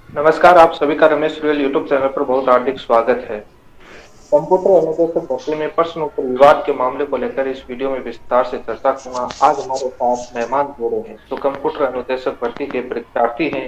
नमस्कार, आप सभी का रमेश रियल यूट्यूब चैनल पर बहुत हार्दिक स्वागत है। कंप्यूटर अनुदेशक भर्ती में प्रश्न उत्तर विवाद के मामले को लेकर इस वीडियो में विस्तार से चर्चा करूंगा। आज हमारे साथ मेहमान जुड़े हैं जो कंप्यूटर अनुदेशक भर्ती के परीक्षार्थी हैं,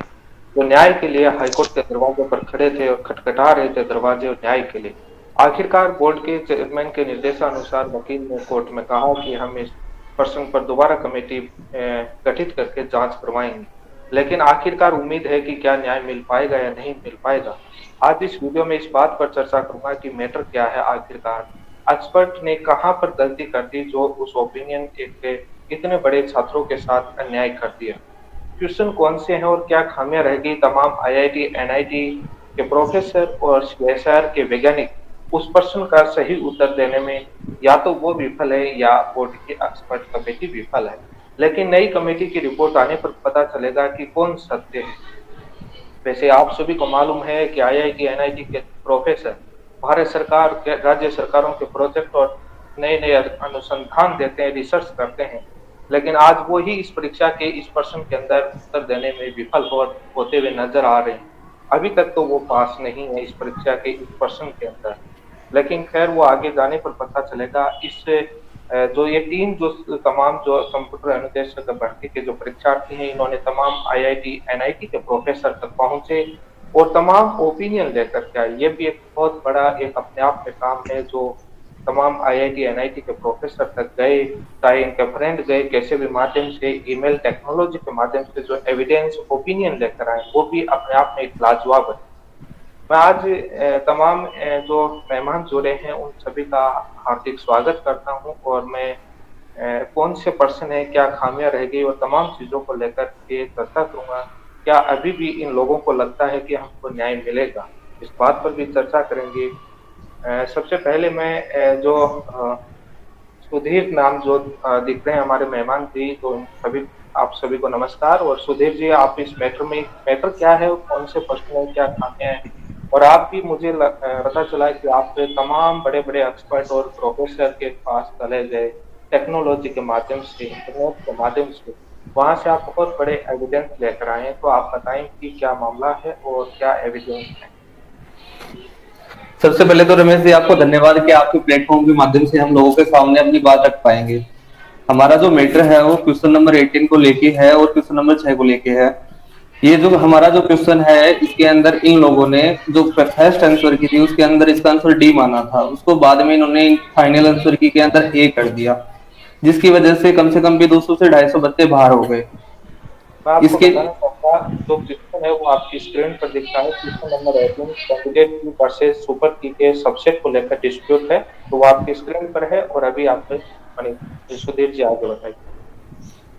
जो न्याय के लिए हाईकोर्ट के दरवाजे पर खड़े थे और खटखटा रहे थे दरवाजे और न्याय के लिए। आखिरकार बोर्ड के चेयरमैन के निर्देशानुसार वकील ने कोर्ट में कहा कि हम इस प्रश्न पर दोबारा कमेटी गठित करके जांच करवाएंगे, लेकिन आखिरकार उम्मीद है कि क्या न्याय मिल पाएगा या नहीं मिल पाएगा। आज इस वीडियो में इस बात पर चर्चा करूंगा कि मैटर क्या है, आखिरकार एक्सपर्ट ने कहां पर गलती कर दी जो उस ओपिनियन के इतने बड़े छात्रों के साथ अन्याय कर दिया। क्वेश्चन कौन से हैं और क्या खामियां रहेगी तमाम आईआईटी एनआईटी के प्रोफेसर और सीएसआर के वैज्ञानिक उस प्रश्न का सही उत्तर देने में, या तो वो विफल है या बोर्ड की एक्सपर्ट कमेटी विफल है। लेकिन नई कमेटी की रिपोर्ट आने पर पता चलेगा कि कौन सत्य है। वैसे आप सभी को मालूम है कि आईआईटी एनआईटी के प्रोफेसर भारत सरकार के राज्य सरकारों के प्रोजेक्ट और नए नए अनुसंधान देते हैं, रिसर्च करते हैं, लेकिन आज वो ही इस परीक्षा के इस प्रश्न के अंदर उत्तर देने में विफल होते हुए नजर आ रहे हैं। अभी तक तो वो पास नहीं है इस परीक्षा के इस प्रश्न के अंदर, लेकिन खैर वो आगे जाने पर पता चलेगा। इससे जो ये टीम जो तमाम जो कंप्यूटर अनुदेशक भर्ती के जो परीक्षार्थी हैं, इन्होंने तमाम आईआईटी एनआईटी के प्रोफेसर तक पहुंचे और तमाम ओपिनियन लेकर के आए। ये भी एक बहुत बड़ा एक अपने आप में काम है जो तमाम आईआईटी एनआईटी के प्रोफेसर तक गए, चाहे इनके फ्रेंड गए, कैसे भी माध्यम से ईमेल टेक्नोलॉजी के माध्यम से जो एविडेंस ओपिनियन लेकर आए, वो भी अपने आप में एक लाजवाब है। मैं आज तमाम जो मेहमान जुड़े हैं उन सभी का हार्दिक स्वागत करता हूं और मैं कौन से पर्सन है, क्या खामियां रह गई और तमाम चीजों को लेकर के चर्चा करूंगा। क्या अभी भी इन लोगों को लगता है कि हमको न्याय मिलेगा, इस बात पर भी चर्चा करेंगे। सबसे पहले मैं जो सुधीर नाम जो दिख रहे हैं हमारे मेहमान जी, तो सभी आप सभी को नमस्कार। और सुधीर जी, आप इस मैटर क्या है, कौन से प्रश्न है, क्या खामियां हैं, और आप भी मुझे पता चला कि आप तमाम बड़े बड़े एक्सपर्ट और प्रोफेसर के पास चले गए, टेक्नोलॉजी के माध्यम से, इंटरनेट के माध्यम से, वहां से आप बहुत बड़े एविडेंस लेकर आए हैं। तो आप बताएं कि क्या मामला है और क्या एविडेंस है। सबसे पहले तो रमेश जी आपको धन्यवाद कि आपके प्लेटफॉर्म के माध्यम से हम लोगों के सामने अपनी बात रख पाएंगे। हमारा जो मैटर है वो क्वेश्चन नंबर 18 को लेके है और क्वेश्चन नंबर 6 को लेके है। ये जो हमारा जो क्वेश्चन है इसके अंदर इन लोगों ने जो फर्स्ट आंसर की थी उसके अंदर इसका आंसर डी माना था, उसको बाद में इन्होंने फाइनल आंसर की के अंदर ए कर दिया, जिसकी वजह से कम भी 200 से 250 बच्चे बाहर हो गए। मैं आपको इसके बताना चाहूंगा, जो क्वेश्चन है वो आपकी स्क्रीन पर दिख रहा है। क्वेश्चन नंबर 18 कैंडिडेट की वर्सेस सुपर की के सबसेट को लेकर डिस्प्यूट है, तो वो आपकी स्क्रीन पर है। और अभी आप सुधीर जी आगे बताइए।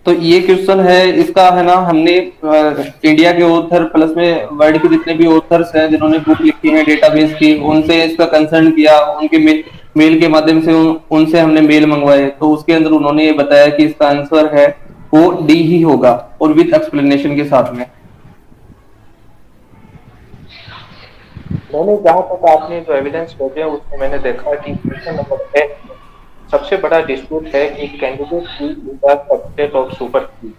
तो ये क्वेश्चन है इसका, है ना, हमने इंडिया के ऑथर प्लस में वर्ल्ड के जितने भी ऑथर्स हैं जिन्होंने बुक लिखी है डेटाबेस की, उनसे इसका कंसर्न किया, उनके मेल के माध्यम से उनसे हमने मेल मंगवाए, तो उसके अंदर उन्होंने ये बताया कि इसका आंसर है वो डी ही होगा और विद एक्सप्लेनेशन के साथ में। मैंने जहां तक आपने जो एविडेंस भेजे उसमें मैंने देखा कि क्वेश्चन नंबर 1 में सबसे बड़ा डिस्प्यूट है कि कैंडिडेट की is the subset of super की।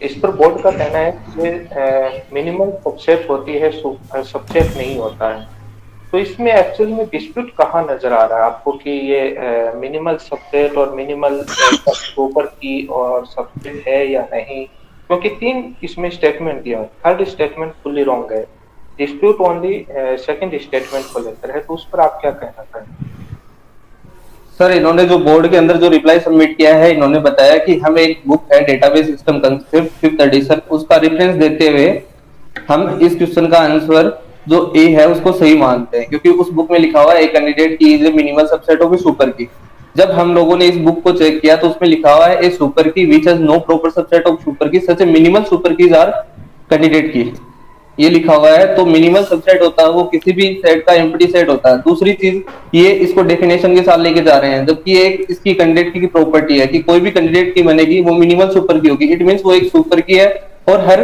इस पर बोर्ड का कहना है कि मिनिमम सबसेट होती है, सबसेट नहीं होता है। तो इसमें एक्चुअल में डिस्प्यूट कहाँ नजर आ रहा है आपको कि ये मिनिमल सबसेट और मिनिमल सुपर की और सबसेट है या नहीं? क्योंकि तीन इसमें स्टेटमेंट दिया है, थर्ड स्टेटमेंट फुल्ली रॉन्ग है। डिस्प्यूट ओनली सेकंड स्टेटमेंट को लेकर है, तो उस पर आप क्या कहना चाहेंगे? सर, इन्होंने जो बोर्ड के अंदर जो रिप्लाई सबमिट किया है, इन्होंने बताया कि हम एक बुक है database system concept 5th edition, उसका रेफरेंस देते हुए हम इस क्वेश्चन का आंसर जो ए है उसको सही मानते हैं, क्योंकि उस बुक में लिखा हुआ है ए कैंडिडेट की is a minimal subset of A super की। जब हम लोगों ने इस बुक को चेक किया तो उसमें लिखा हुआ है a super key which has no proper subset of super key, such a minimal super keys are candidate key, ये लिखा हुआ है। तो मिनिमल सबसेट होता है वो किसी भी सेट का एम्प्टी सेट होता है। दूसरी चीज, ये इसको डेफिनेशन के साथ लेके जा रहे हैं, जबकि एक इसकी कैंडिडेट की प्रॉपर्टी है कि कोई भी कैंडिडेट की बनेगी वो मिनिमल सुपर की होगी। इट मींस वो एक सुपर की है और हर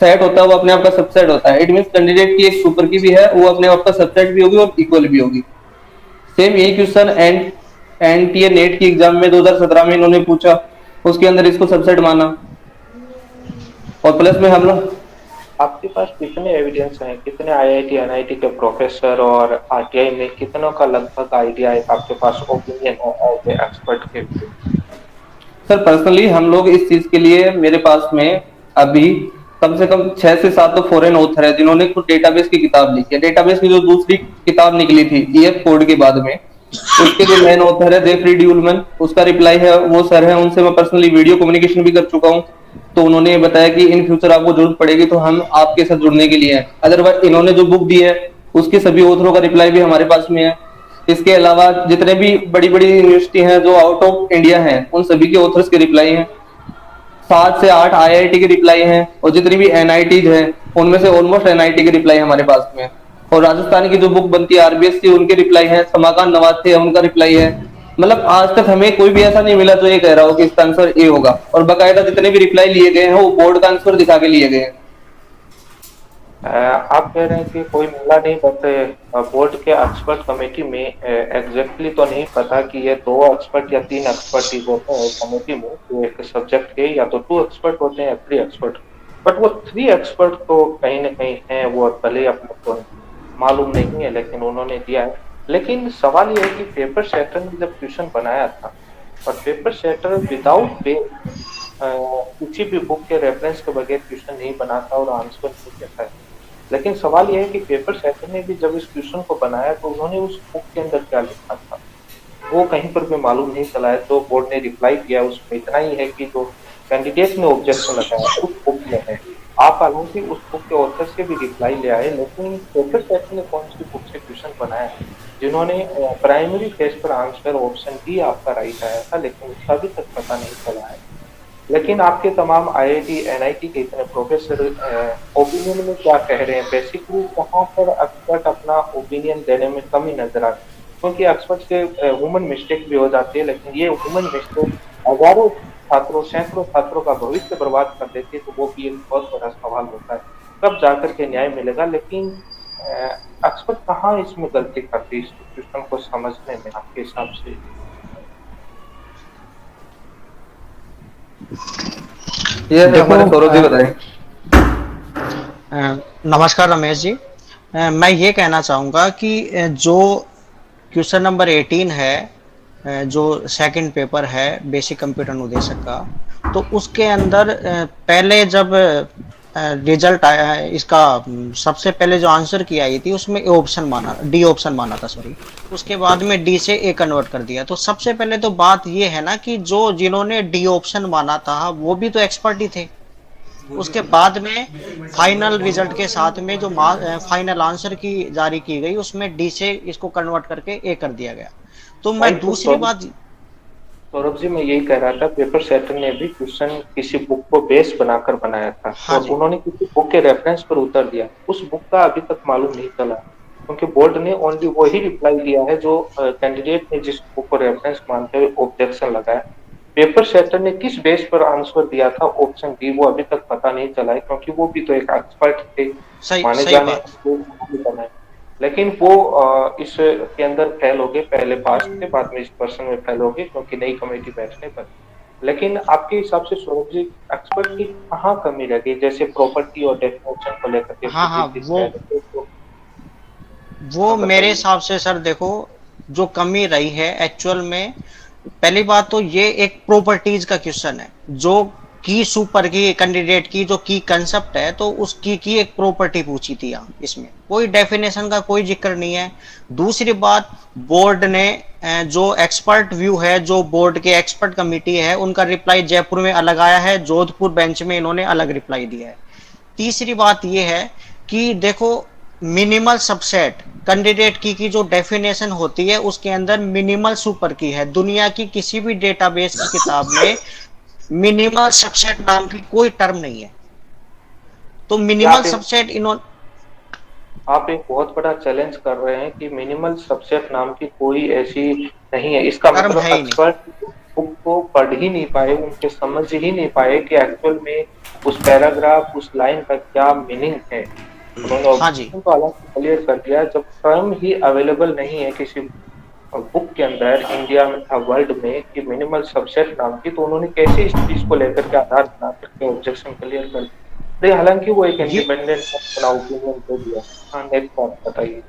सेट होता है वो अपने आप का सबसेट होता है। इट मींस कैंडिडेट की एक सुपर की भी है, वो अपने आप का सबसेट भी होगी और इक्वल भी होगी। सेम यही क्वेश्चन एनटीए नेट की एग्जाम में 2017 में इन्होंने पूछा, उसके अंदर इसको सबसेट माना। और प्लस में हम लोग आपके पास कितने एविडेंस हैं, कितने आईआईटी एनआईटी के प्रोफेसर और आरटीआई में कितनों का लगभग आइडिया है, आपके पास ओपिनियन है एज ए एक्सपर्ट के लिए? सर पर्सनली हम लोग इस चीज के लिए मेरे पास में अभी कम से कम 6 से 7 तो फॉरेन ऑथर है जिन्होंने खुद डेटाबेस की किताब लिखी है। डेटाबेस की जो दूसरी किताब निकली थी ईएफ कोड के बाद में, उसके जो मेन ऑथर है जेफरी ड्यूलमन, उसका रिप्लाई है वो सर है, उनसे मैं पर्सनली वीडियो कम्युनिकेशन भी कर चुका हूँ। तो उन्होंने ये बताया कि इन फ्यूचर आपको जरूरत पड़ेगी तो हम आपके साथ जुड़ने के लिए हैं। अदरवाइज इन्होंने जो बुक दी है उसके सभी ऑथरों का रिप्लाई भी हमारे पास में है। इसके अलावा जितने भी बड़ी बड़ी यूनिवर्सिटी हैं जो आउट ऑफ इंडिया हैं उन सभी के ऑथर्स के रिप्लाई हैं। 7 से 8 आईआईटी के रिप्लाई हैं और जितनी भी एनआईटीज हैं उनमें से ऑलमोस्ट एनआईटी के रिप्लाई हमारे पास में है। और राजस्थान की जो बुक बनती है आरबीएस की उनके रिप्लाई है, समाकांत नवाथे है उनका रिप्लाई है। मतलब आज तक हमें कोई भी ऐसा नहीं मिला जो ये कह रहा हो कि इसका आंसर ए होगा। और बाकायदा जितने भी रिप्लाई लिए गए हैं वो बोर्ड का आंसर दिखा के लिए गए हैं। आप कह रहे हैं कि कोई मिला नहीं, बट बोर्ड के एक्सपर्ट कमेटी में एग्जैक्टली तो नहीं पता कि ये 2 एक्सपर्ट या 3 एक्सपर्ट ही होते हैं कमेटी में, तो एक सब्जेक्ट के या तो 2 एक्सपर्ट होते हैं या 3 एक्सपर्ट, बट वो 3 एक्सपर्ट तो कहीं ना कहीं हैं, वो भले अपने को मालूम नहीं है लेकिन उन्होंने दिया है। लेकिन सवाल ये है कि पेपर सेटर ने जब क्वेश्चन बनाया था, और पेपर सेटर विदाउट किसी भी बुक के रेफरेंस के बगैर क्वेश्चन नहीं बनाता और आंसर नहीं देता है। लेकिन सवाल यह है कि पेपर सेटर ने भी जब इस क्वेश्चन को बनाया तो उन्होंने उस बुक के अंदर क्या लिखा था वो कहीं पर भी मालूम नहीं चला है। तो बोर्ड ने रिप्लाई किया उसमें इतना ही है कि जो कैंडिडेट ने ऑब्जेक्शन लगाया उस बुक में है। आप हालांकि उस बुक के ऑथर से भी रिप्लाई ले आए, लेकिन पेपर सेटर ने कौन सी बुक से क्वेश्चन बनाया जिन्होंने प्राइमरी टेस्ट पर आंसर ऑप्शन डी आपका राइट आया था, लेकिन उसका अभी तक पता नहीं चला है। लेकिन आपके तमाम आईआईटी एनआईटी के इतने प्रोफेसर ओपिनियन में क्या कह रहे हैं, बेसिकली कहाँ पर एक्सपर्ट अपना ओपिनियन देने में कमी नजर आती है? क्योंकि एक्सपर्ट से ह्यूमन मिस्टेक भी हो जाती है, लेकिन ये ह्यूमन मिस्टेक हजारों छात्रों सैकड़ों छात्रों का भविष्य बर्बाद कर देती है, तो वो भी एक बहुत बड़ा सवाल होता है कब जाकर के न्याय मिलेगा। लेकिन एक्सपर्ट कहाँ इसमें गलती करती है इस सिस्टम को समझने में आपके हिसाब से? ये देखो हमारे सौरभ जी बताएं। नमस्कार रमेश जी। मैं ये कहना चाहूँगा कि जो क्वेश्चन नंबर 18 है, जो सेकंड पेपर है बेसिक कंप्यूटर अनुदेशक का, तो उसके अंदर पहले जब रिजल्ट आया है इसका, सबसे पहले जो आंसर की आई थी उसमें ए ऑप्शन माना, डी ऑप्शन माना था सॉरी, उसके बाद में डी से ए कन्वर्ट कर दिया। तो सबसे पहले तो बात ये है ना कि जो जिन्होंने डी ऑप्शन माना था वो भी तो एक्सपर्ट ही थे। उसके बाद में फाइनल रिजल्ट के साथ में जो फाइनल आंसर की जारी की गई उसमें डी से इसको कन्वर्ट करके ए कर दिया गया। तो मैं दूसरी बात सौरभ जी मैं यही कह रहा था, पेपर सेटर ने भी क्वेश्चन किसी बुक को बेस बनाकर बनाया था। हाँ और उन्होंने किसी बुक के रेफरेंस पर उत्तर दिया, उस बुक का अभी तक मालूम नहीं चला, क्योंकि बोर्ड ने ओनली वही रिप्लाई दिया है जो कैंडिडेट ने जिस बुक को रेफरेंस मानते हुए ऑब्जेक्शन लगाया। पेपर सेटर ने किस बेस पर आंसर दिया था ऑप्शन डी, वो अभी तक पता नहीं चला है, क्योंकि वो भी तो एक एक्सपर्ट थे माने जाने। लेकिन वो इसके अंदर फेल हो गए, पहले पास थे बाद में इस पर्सन में फेल हो गए क्योंकि नई कमेटी बैठने पर। लेकिन आपके हिसाब से सौरभ जी एक्सपर्ट की कहाँ कमी रह गई, जैसे प्रॉपर्टी और डेफिनेशन को लेकर के? हाँ वो मेरे हिसाब से सर देखो, जो कमी रही है एक्चुअल में, पहली बात तो ये एक प्रॉपर्टीज का क्वेश्चन है, जो की सुपर की कैंडिडेट की जो की कंसेप्ट है तो उसकी की एक प्रॉपर्टी पूछी थी यहाँ, इसमें कोई डेफिनेशन का कोई जिक्र नहीं है। दूसरी बात, बोर्ड ने जो एक्सपर्ट व्यू है, जो बोर्ड के एक्सपर्ट कमिटी है, उनका रिप्लाई जयपुर में अलग आया है, जोधपुर बेंच में इन्होंने अलग रिप्लाई दिया है। तीसरी बात यह है कि देखो मिनिमल सबसेट कैंडिडेट की जो डेफिनेशन होती है उसके अंदर मिनिमल सुपर की है। दुनिया की किसी भी डेटाबेस की किताब में मिनिमल सबसेट नाम की कोई टर्म नहीं है। तो मिनिमल सबसेट इन्होंने, आप एक बहुत बड़ा चैलेंज कर रहे हैं कि मिनिमल सबसेट नाम की कोई ऐसी नहीं है। इसका मतलब एक्सपर्ट बुक को पढ़ ही नहीं पाए, उनके समझ ही नहीं पाए कि एक्चुअल में उस पैराग्राफ उस लाइन का क्या मीनिंग है। उन्होंने तो अलग क्लियर कर दिया, जब टर्म ही अवेलेबल नहीं है किसी बुक के अंदर इंडिया में था वर्ल्ड में कि मिनिमल सबसेट नाम की, तो उन्होंने कैसे इस चीज को लेकर के आधार बना करके ऑब्जेक्शन क्लियर कर दिया? नहीं, हालांकि वो एक ये इंडिपेंडेंट अपना ओपिनियन दे दिया। हाँ, नेक्स्ट बात बताइए।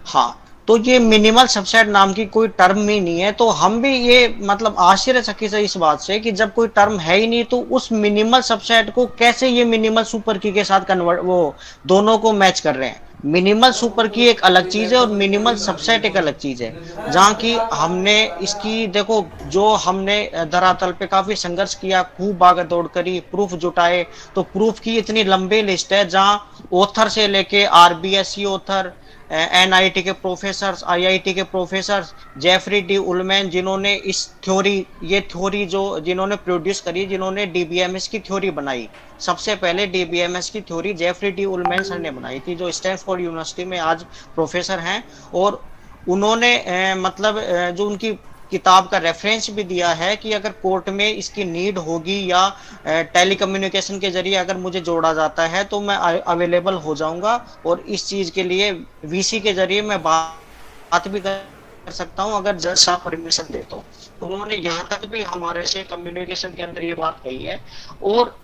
हाँ, तो ये मिनिमल सबसेट नाम की कोई टर्म ही नहीं है, तो हम भी ये मतलब आश्चर्यचकित है इस बात से कि जब कोई टर्म है ही नहीं तो उस मिनिमल सबसेट को कैसे ये मिनिमल सुपर की के साथ कन्वर्ट वो दोनों को मैच कर रहे हैं। मिनिमल सुपर की एक अलग चीज है और मिनिमल सबसेट एक अलग चीज है, जहाँ की हमने इसकी देखो, जो हमने धरातल पे काफी संघर्ष किया, खूब भाग दौड़ करी, प्रूफ जुटाए, तो प्रूफ की इतनी लंबी लिस्ट है जहाँ ऑथर से लेके आरबीएससी ऑथर, एनआईटी के प्रोफेसर, आईआईटी के प्रोफेसर, जेफरी डी उलमैन, जिन्होंने इस थ्योरी, ये थ्योरी जो जिन्होंने प्रोड्यूस करी, जिन्होंने डीबीएमएस की थ्योरी बनाई, सबसे पहले डीबीएमएस की theory Jeffrey D Ullman sir ने बनाई थी, जो स्टैनफोर्ड यूनिवर्सिटी में आज प्रोफेसर हैं। और उन्होंने मतलब जो उनकी किताब का रेफरेंस भी दिया है कि अगर कोर्ट में इसकी नीड होगी या टेलीकम्युनिकेशन के जरिए अगर मुझे जोड़ा जाता है तो मैं अवेलेबल हो जाऊंगा, और इस चीज के लिए वीसी के जरिए मैं बात भी कर सकता हूं अगर जज साहब परमिशन दे तो उन्होंने यहाँ तक भी हमारे से कम्युनिकेशन के अंदर ये बात कही है। और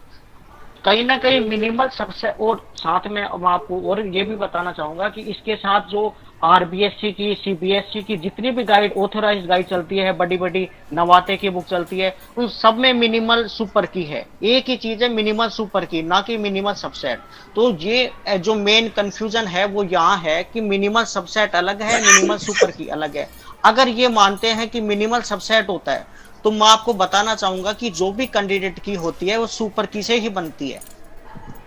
कहीं ना कहीं मिनिमल सबसे, और साथ में मैं आपको और ये भी बताना चाहूंगा कि इसके साथ जो आरबीएससी की, सीबीएसई की जितनी भी गाइड, ऑथोराइज गाइड चलती है, बड़ी बड़ी नवाते की बुक चलती है, उन सब में मिनिमल सुपर की है। एक ही चीज है मिनिमल सुपर की, ना कि मिनिमल सबसेट। तो ये जो मेन कंफ्यूजन है वो यहाँ है कि मिनिमल सबसेट अलग है, मिनिमल सुपर की अलग है। अगर ये मानते हैं कि मिनिमल सबसेट होता है तो मैं आपको बताना चाहूंगा कि जो भी कैंडिडेट की होती है वो सुपर की से ही बनती है।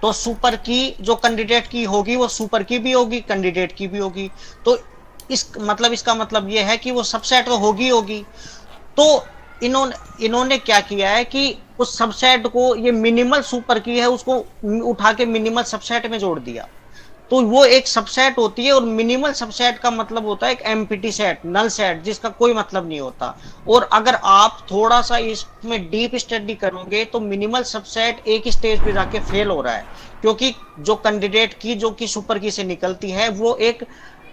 तो सुपर की जो कैंडिडेट की होगी वो सुपर की भी होगी, कैंडिडेट की भी होगी। तो इसका मतलब ये है कि वो सबसेट तो होगी। तो इन्होंने क्या किया है कि उस सबसेट को, ये मिनिमल सुपर की है, उसको उठा के मिनिमल सबसेट में जोड़ दिया। तो वो एक सबसेट होती है, और मिनिमल सबसेट का मतलब होता है एक एम्प्टी सेट, नल सेट, जिसका कोई मतलब नहीं होता। और अगर आप थोड़ा सा इसमें डीप स्टडी करोगे तो मिनिमल सबसेट एक स्टेज पे जाके फेल हो रहा है, क्योंकि जो कैंडिडेट की जो कि सुपर की से निकलती है वो एक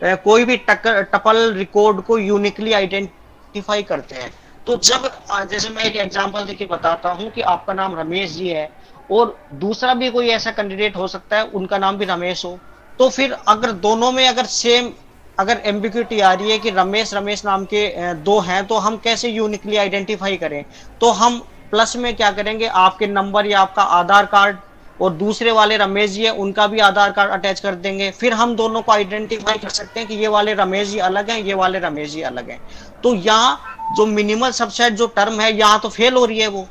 कोई भी टपल रिकॉर्ड को यूनिकली आइडेंटिफाई करते हैं। तो जब जैसे मैं एक एग्जांपल देके बताता हूं कि आपका नाम रमेश जी है और दूसरा भी कोई ऐसा कैंडिडेट हो सकता है उनका नाम भी रमेश हो, तो फिर अगर दोनों में अगर सेम, अगर एम्बिग्यूटी आ रही है कि रमेश रमेश नाम के दो हैं, तो हम कैसे यूनिकली आइडेंटिफाई करें? तो हम प्लस में क्या करेंगे, आपके नंबर या आपका आधार कार्ड और दूसरे वाले रमेश जी है उनका भी आधार कार्ड अटैच कर देंगे, फिर हम दोनों को आइडेंटिफाई कर सकते हैं कि ये वाले रमेश जी अलग हैं, ये वाले रमेश जी अलग हैं। तो यहाँ जो मिनिमल सबसेट जो टर्म है यहाँ तो फेल हो रही है वो,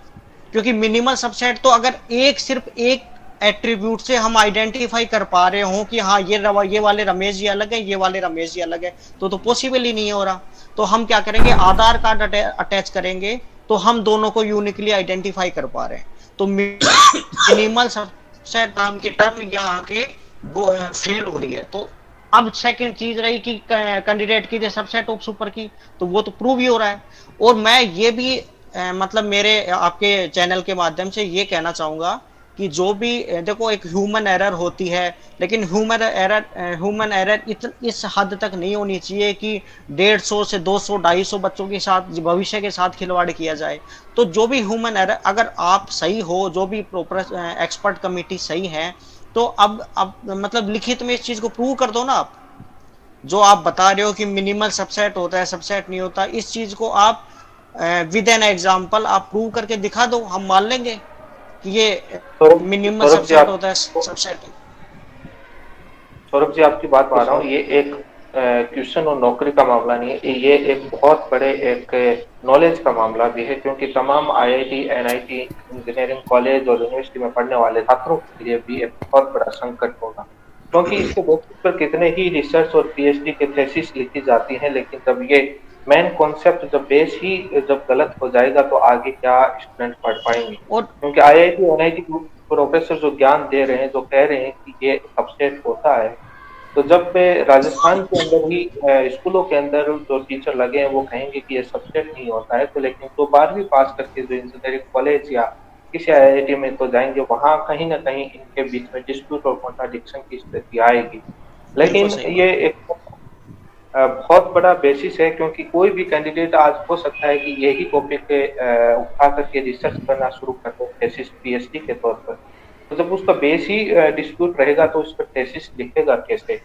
क्योंकि मिनिमल सबसेट तो अगर सिर्फ एक एट्रीब्यूट से हम आइडेंटिफाई कर पा रहे हो कि हाँ ये वाले रमेश जी अलग है, ये वाले रमेश जी अलग है, तो पॉसिबल ही नहीं हो रहा। तो हम क्या करेंगे, आधार कार्ड अटैच करेंगे, तो हम दोनों को यूनिकली आइडेंटिफाई कर पा रहे हैं। तो मिनिमल सबसेट नाम की टर्म यहाँ के वो फेल हो रही है। तो अब सेकंड चीज रही कि कैंडिडेट की सबसेट ऑफ सुपर की, तो वो तो प्रूव ही हो रहा है। और मैं ये भी मतलब मेरे आपके चैनल के माध्यम से ये कहना चाहूंगा कि जो भी देखो एक ह्यूमन एरर होती है, लेकिन ह्यूमन एरर इस हद तक नहीं होनी चाहिए कि 150 से 200 250 बच्चों के साथ भविष्य के साथ खिलवाड़ किया जाए। तो जो भी ह्यूमन एरर, अगर आप सही हो, जो भी प्रॉपर एक्सपर्ट कमेटी सही है, तो अब मतलब लिखित में इस चीज को प्रूव कर दो ना। आप जो आप बता रहे हो कि मिनिमल सबसेट होता है, सबसेट नहीं होता, इस चीज को आप विद एन एग्जांपल आप प्रूव करके दिखा दो, हम मान लेंगे कि ये मिनिमम सौरभ जी, सबसेट होता है, सबसेट। सौरभ जी आपकी बात मान रहा हूँ, ये एक क्वेश्चन और नौकरी का मामला नहीं है, ये एक बहुत बड़े एक नॉलेज का मामला भी है, क्योंकि तमाम आईआईटी, एनआईटी, इंजीनियरिंग कॉलेज और यूनिवर्सिटी में पढ़ने वाले छात्रों के लिए भी एक बहुत बड़ा संकट होगा। क्योंकि इसके बेसिस पर कितने ही रिसर्च और पीएचडी के थेसिस लिखी जाती हैं, लेकिन जब ये मेन कॉन्सेप्ट जब बेस ही जब गलत हो जाएगा तो आगे क्या स्टूडेंट पढ़ पाएंगे? क्योंकि आईआईटी, एनआईटी प्रोफेसर जो ज्ञान दे रहे हैं, जो कह रहे हैं कि ये सबसेट होता है, तो जब राजस्थान के अंदर ही स्कूलों के अंदर जो टीचर लगे हैं वो कहेंगे कि ये सबसेट नहीं होता है, तो लेकिन तो 12वीं पास करके जो इंजीनियरिंग कॉलेज या किसी आईआईटी में तो जाएंगे, वहां कहीं ना कहीं इनके बीच में डिस्प्यूट और कॉन्ट्राडिक्शन की स्थिति आएगी। लेकिन ये एक बहुत बड़ा बेसिस है, क्योंकि कोई भी कैंडिडेट आज हो सकता है कि यही टॉपिक उठा करके रिसर्च करना शुरू कर दे, थीसिस पीएचडी के तौर पर। तो जब उसका बेस ही डिस्प्यूट रहेगा तो उस पर थीसिस लिखेगा कैसे।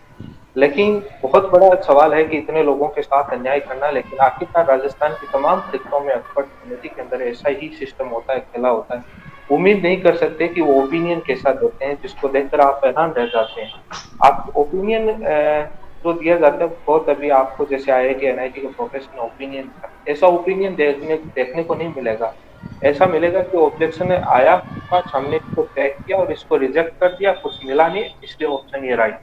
लेकिन बहुत बड़ा सवाल है कि इतने लोगों के साथ अन्याय करना, लेकिन आखिरकार राजस्थान की तमाम परीक्षाओं में एक्सपर्ट कमेटी के अंदर ऐसा ही सिस्टम होता है, खेला होता है। उम्मीद नहीं कर सकते कि वो ओपिनियन कैसा देते हैं जिसको देखकर आप हैरान रह जाते हैं। आप ओपिनियन जो दिया जाता है बहुत, अभी आपको जैसे IIT NIT के प्रोफेसर ने ओपिनियन, ऐसा ओपिनियन देखने को नहीं मिलेगा। ऐसा मिलेगा कि ऑब्जेक्शन आया, हमने इसको चेक किया और इसको रिजेक्ट कर दिया, कुछ मिला नहीं इसलिए ऑप्शन ये राइट।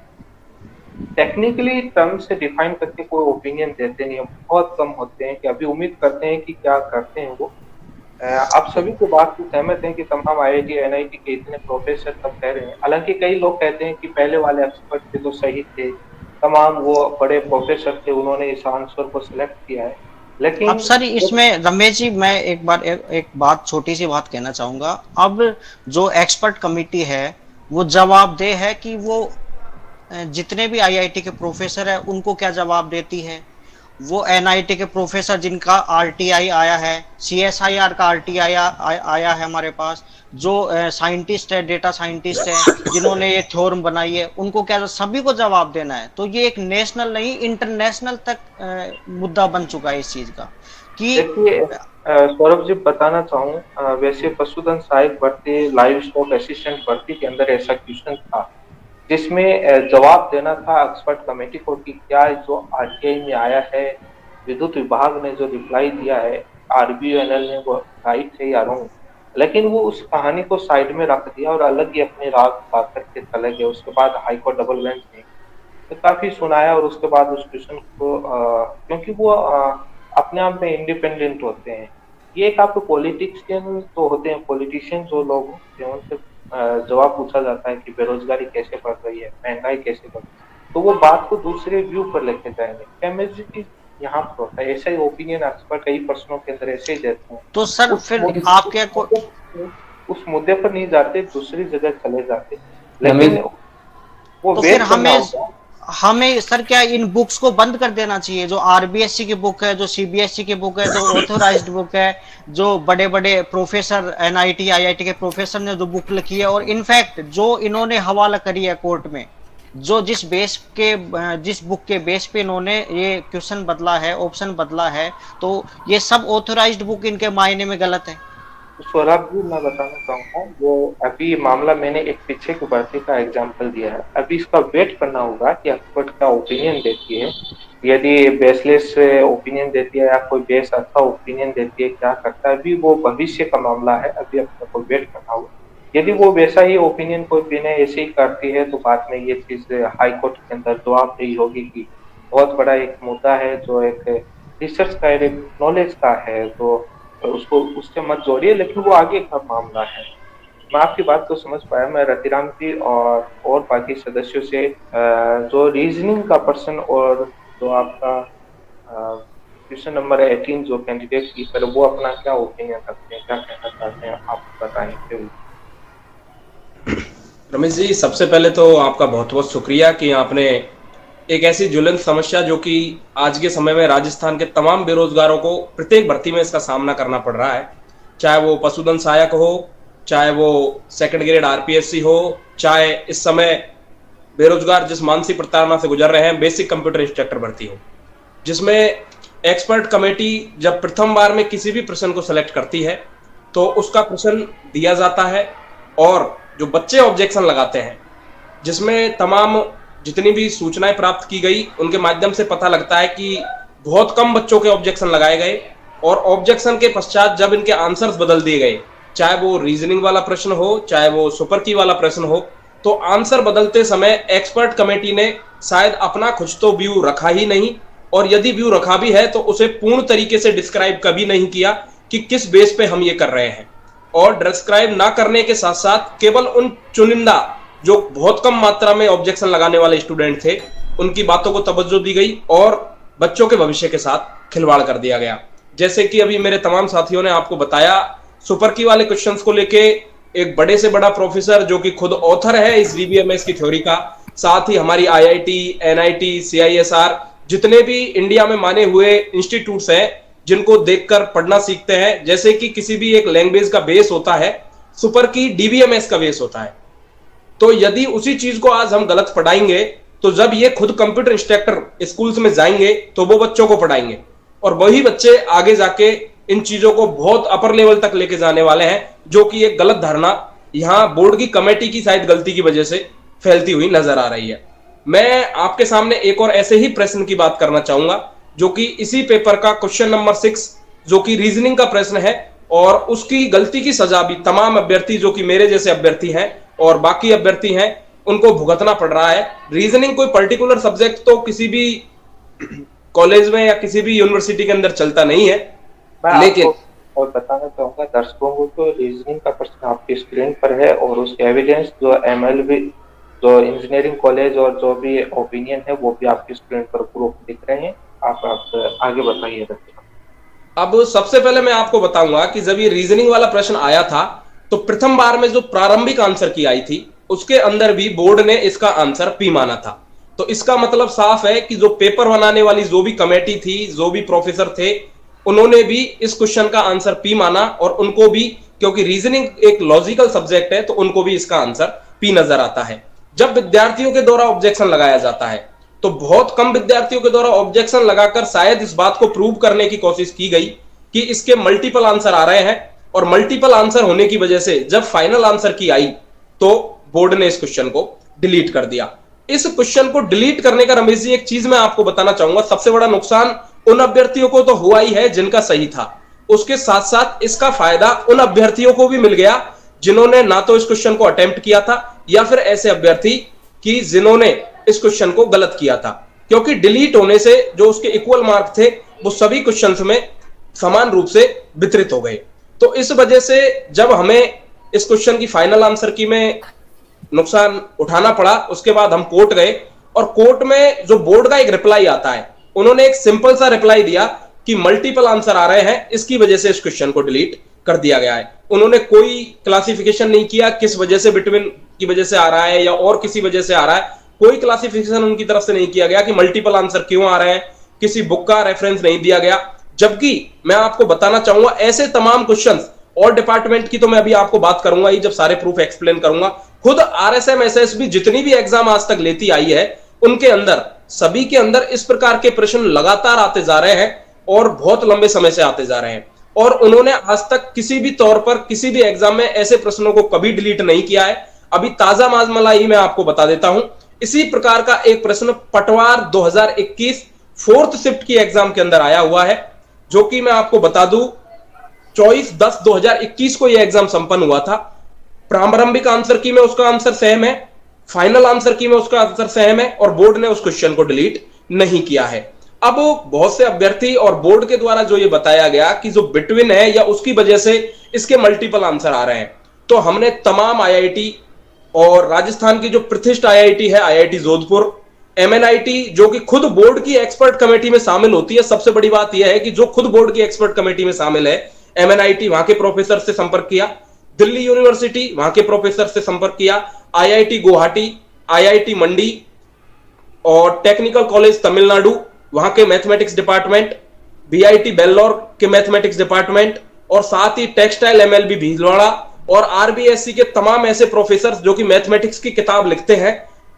टेक्निकली टर्म से डिफाइन करके कोई ओपिनियन देते नहीं है, बहुत कम होते हैं कि अभी उम्मीद करते हैं कि क्या करते हैं वो। आप सभी की बात से सहमत हैं कि तमाम IIT NIT के इतने प्रोफेसर तब कह रहे हैं। हालांकि कई लोग कहते हैं कि पहले वाले एक्सपर्ट थे तो सही थे, तमाम वो बड़े प्रोफेसर थे, उन्होंने इस आंसर को सिलेक्ट किया है। लेकिन अब सर इसमें रमेश जी मैं एक बात, छोटी सी बात कहना चाहूंगा। अब जो एक्सपर्ट कमेटी है वो जवाबदेह है कि वो जितने भी IIT के प्रोफेसर है उनको क्या जवाब देती है। वो NIT के प्रोफेसर जिनका RTI आया है, CSIR का RTI आया है हमारे पास, जो साइंटिस्ट है, डेटा साइंटिस्ट है, जिन्होंने ये थ्योरम बनाई है, उनको क्या सभी को जवाब देना है। तो ये एक नेशनल नहीं इंटरनेशनल तक मुद्दा बन चुका है इस चीज का कि देखिए सौरभ जी बताना चाहूँ, वैसे पशुधन सहायक भर्ती, लाइव स्टॉक असिस्टेंट भर्ती के अंदर ऐसा क्वेश्चन था जिसमें जवाब देना था एक्सपर्ट कमेटी को कि क्या जो RTI में आया है, विद्युत विभाग ने जो रिप्लाई दिया है RBUNL ने, वो राइट है या रॉन्ग। लेकिन वो उस कहानी को साइड में रख दिया और अलग ही अपने राग गा करके चले गए। उसके बाद हाईकोर्ट डबल बेंच ने तो काफी सुनाया और उसके बाद उस क्वेश्चन को क्योंकि वो अपने आप में इंडिपेंडेंट होते हैं। ये एक आपको पॉलिटिशियन तो होते हैं, पॉलिटिशियन जो लोग होते हैं उनसे जवाब पूछा जाता है कि बेरोजगारी कैसे बढ़ रही है, महंगाई कैसे बढ़ रही है, तो वो बात को दूसरे व्यू पर लेके जाएंगे। केमिस्ट्री यहाँ पर होता है ऐसा ही ओपिनियन एक्सपर्ट कई प्रश्नों के अंदर ऐसे ही देते हैं। तो सर फिर आप क्या उस मुद्दे पर नहीं जाते, दूसरी जगह चले जाते। लेकिन वो तो फिर हमें सर क्या इन बुक्स को बंद कर देना चाहिए? जो RBSC की बुक है, जो CBSE की बुक है, जो ऑथोराइज्ड बुक है, जो बड़े बड़े प्रोफेसर NIT IIT के प्रोफेसर ने जो बुक लिखी है, और इनफैक्ट जो इन्होंने हवाला करी है कोर्ट में, जो जिस बुक के बेस पे इन्होंने ये क्वेश्चन बदला है, ऑप्शन बदला है, तो ये सब ऑथोराइज्ड बुक इनके मायने में गलत है। सौरभ जी मैं बताना चाहूँगा, वो अभी मामला मैंने एक पीछे की भर्ती का एग्जांपल दिया है। अभी इसका वेट करना होगा कि एक्सपर्ट का ओपिनियन देती है, यदि बेसलेस ओपिनियन देती है या कोई बेस अच्छा ओपिनियन देती है, क्या करता है, अभी वो भविष्य का मामला है, अभी अपने को वेट करना होगा। यदि वो वैसा ही ओपिनियन कोई बिना ऐसे ही करती है तो बाद में ये चीज हाई कोर्ट के अंदर जवाबदेही होगी कि बहुत बड़ा एक मुद्दा है जो एक रिसर्च का, एक नॉलेज का है, तो उसको उससे मत जोड़िए। लेकिन वो आगे का मामला है। मैं आपकी बात को समझ पाया। मैं रतिराम जी और बाकी सदस्यों से जो रीजनिंग का प्रश्न और जो आपका क्वेश्चन नंबर 18 जो कैंडिडेट की पर वो अपना क्या ओपिनियन रखते हैं, क्या कहना चाहते हैं, आप बताएं। रमेश जी, सबसे पहले तो आपका बहुत बहुत शुक्रिया कि आपने एक ऐसी ज्वलंत समस्या जो कि आज के समय में राजस्थान के तमाम बेरोजगारों को प्रत्येक भर्ती में इसका सामना करना पड़ रहा है, चाहे वो पशुधन सहायक हो, चाहे वो सेकंड ग्रेड RPSC हो, चाहे इस समय बेरोजगार जिस मानसिक प्रताड़ना से गुजर रहे हैं बेसिक कंप्यूटर इंस्ट्रक्टर भर्ती हो, जिसमें एक्सपर्ट कमेटी जब प्रथम बार में किसी भी प्रश्न को सिलेक्ट करती है तो उसका प्रश्न दिया जाता है और जो बच्चे ऑब्जेक्शन लगाते हैं, जिसमें तमाम जितनी भी सूचनाएं प्राप्त की गई उनके माध्यम से पता लगता है कि बहुत कम बच्चों के ऑब्जेक्शन लगाए गए और ऑब्जेक्शन के पश्चात जब इनके आंसर्स बदल दिए गए, चाहे वो रीजनिंग वाला प्रश्न हो, चाहे वो सुपर की वाला प्रश्न हो, तो आंसर बदलते समय एक्सपर्ट कमेटी ने शायद अपना कुछ तो व्यू रखा ही नहीं, और यदि व्यू रखा भी है तो उसे पूर्ण तरीके से डिस्क्राइब कभी नहीं किया कि किस बेस पे हम ये कर रहे हैं। और डिस्क्राइब ना करने के साथ साथ केवल उन चुनिंदा जो बहुत कम मात्रा में ऑब्जेक्शन लगाने वाले स्टूडेंट थे उनकी बातों को तवज्जो दी गई और बच्चों के भविष्य के साथ खिलवाड़ कर दिया गया। जैसे कि अभी मेरे तमाम साथियों ने आपको बताया, सुपर की वाले क्वेश्चंस को लेके एक बड़े से बड़ा प्रोफेसर जो कि खुद ऑथर है इस DBMS की थ्योरी का, साथ ही हमारी IIT NIT CISR जितने भी इंडिया में माने हुए इंस्टीट्यूट्स हैं जिनको देखकर पढ़ना सीखते हैं। जैसे कि किसी भी एक लैंग्वेज का बेस होता है, सुपर की DBMS का बेस होता है। तो यदि उसी चीज को आज हम गलत पढ़ाएंगे तो जब ये खुद कंप्यूटर इंस्ट्रक्टर स्कूल्स में जाएंगे तो वो बच्चों को पढ़ाएंगे, और वही बच्चे आगे जाके इन चीजों को बहुत अपर लेवल तक लेके जाने वाले हैं, जो कि एक गलत धारणा यहां बोर्ड की कमेटी की शायद गलती की वजह से फैलती हुई नजर आ रही है। मैं आपके सामने एक और ऐसे ही प्रश्न की बात करना चाहूंगा, जो कि इसी पेपर का क्वेश्चन नंबर 6, जो कि रीजनिंग का प्रश्न है, और उसकी गलती की सजा भी तमाम अभ्यर्थी जो कि मेरे जैसे अभ्यर्थी हैं और बाकी अभ्यर्थी हैं उनको भुगतना पड़ रहा है। रीजनिंग कोई पर्टिकुलर सब्जेक्ट तो किसी भी कॉलेज में या किसी भी यूनिवर्सिटी के अंदर चलता नहीं है, लेकिन और बताना चाहूंगा दर्शकों को तो रीजनिंग का प्रश्न आपकी स्क्रीन पर है, और उसके एविडेंस जो MLB जो इंजीनियरिंग कॉलेज और जो भी ओपिनियन है वो भी आपकी स्क्रीन पर प्रूफ दिख रहे हैं। आप आगे बताइए। अब सबसे पहले मैं आपको बताऊंगा कि जब ये रीजनिंग वाला प्रश्न आया था तो प्रथम बार में जो प्रारंभिक आंसर की आई थी उसके अंदर भी बोर्ड ने इसका आंसर पी माना था। तो इसका मतलब साफ है कि जो पेपर बनाने वाली जो भी कमेटी थी, जो भी प्रोफेसर थे, उन्होंने भी इस क्वेश्चन का आंसर पी माना, और उनको भी, क्योंकि रीजनिंग एक लॉजिकल सब्जेक्ट है, तो उनको भी इसका आंसर पी नजर आता है। जब विद्यार्थियों के द्वारा ऑब्जेक्शन लगाया जाता है तो बहुत कम विद्यार्थियों के द्वारा ऑब्जेक्शन लगाकर शायद इस बात को प्रूव करने की कोशिश की गई कि इसके मल्टीपल आंसर आ रहे हैं, और मल्टीपल आंसर होने की वजह से जब फाइनल आंसर की आई तो बोर्ड ने इस क्वेश्चन को डिलीट कर दिया। इस क्वेश्चन को डिलीट करने का रमेश जी एक चीज मैं आपको बताना चाहूंगा, सबसे बड़ा नुकसान उन अभ्यर्थियों को तो हुआ ही है जिनका सही था, उसके साथ साथ इसका फायदा उन अभ्यर्थियों को भी मिल गया जिन्होंने ना तो इस क्वेश्चन को अटेम्प्ट किया था, या फिर ऐसे अभ्यर्थी कि जिन्होंने इस क्वेश्चन को गलत किया था, क्योंकि डिलीट होने से जो उसके इक्वल मार्क थे वो सभी क्वेश्चंस में समान रूप से वितरित हो गए। तो इस वजह से जब हमें इस क्वेश्चन की फाइनल आंसर की में नुकसान उठाना पड़ा, उसके बाद हम कोर्ट गए, और कोर्ट में जो बोर्ड का एक रिप्लाई आता है, उन्होंने एक सिंपल सा रिप्लाई दिया कि मल्टीपल आंसर आ रहे हैं, इसकी वजह से इस क्वेश्चन को डिलीट कर दिया गया है। उन्होंने कोई क्लासिफिकेशन नहीं किया किस वजह से बिटवीन की वजह से आ रहा है या और किसी वजह से आ रहा है, कोई क्लासिफिकेशन उनकी तरफ से नहीं किया गया कि मल्टीपल आंसर क्यों आ रहे हैं, किसी बुक का रेफरेंस नहीं दिया गया। जबकि मैं आपको बताना चाहूंगा ऐसे तमाम क्वेश्चंस और डिपार्टमेंट की तो मैं अभी आपको बात करूंगा ही जब सारे प्रूफ एक्सप्लेन करूंगा। खुद RSM SSB जितनी भी एग्जाम आज तक लेती आई है उनके अंदर सभी के अंदर इस प्रकार के प्रश्न लगातार आते जा रहे हैं और बहुत लंबे समय से आते जा रहे हैं, और उन्होंने आज तक किसी भी तौर पर किसी भी एग्जाम में ऐसे प्रश्नों को कभी डिलीट नहीं किया है। अभी ताजा माजमला ही मैं आपको बता देता हूं, इसी प्रकार का एक प्रश्न पटवार 2021 फोर्थ शिफ्ट की एग्जाम के अंदर आया हुआ है, जो कि मैं आपको बता दूं 24/10/2021 को यह एग्जाम संपन्न हुआ था। प्रारंभिक आंसर की में उसका आंसर सेम है, फाइनल आंसर की में उसका आंसर सेम है, और बोर्ड ने उस क्वेश्चन को डिलीट नहीं किया है। अब बहुत से अभ्यर्थी और बोर्ड के द्वारा जो ये बताया गया कि जो बिटवीन है या उसकी वजह से इसके मल्टीपल आंसर आ रहे हैं, तो हमने तमाम IIT और राजस्थान की जो प्रतिष्ठित IIT है IIT जोधपुर, MNIT जो कि खुद बोर्ड की एक्सपर्ट कमेटी में शामिल होती है, सबसे बड़ी बात यह है कि जो खुद बोर्ड की एक्सपर्ट कमेटी में शामिल है MNIT, वहां के प्रोफेसर से संपर्क किया, दिल्ली यूनिवर्सिटी वहां के प्रोफेसर से संपर्क किया, IIT गुवाहाटी, IIT मंडी और टेक्निकल कॉलेज तमिलनाडु वहां के मैथमेटिक्स डिपार्टमेंट, BIT बेल्लोर के मैथमेटिक्स डिपार्टमेंट, और साथ ही टेक्सटाइल MLB भीलवाड़ा और RBSC के तमाम ऐसे प्रोफेसर जो कि मैथमेटिक्स की किताब लिखते हैं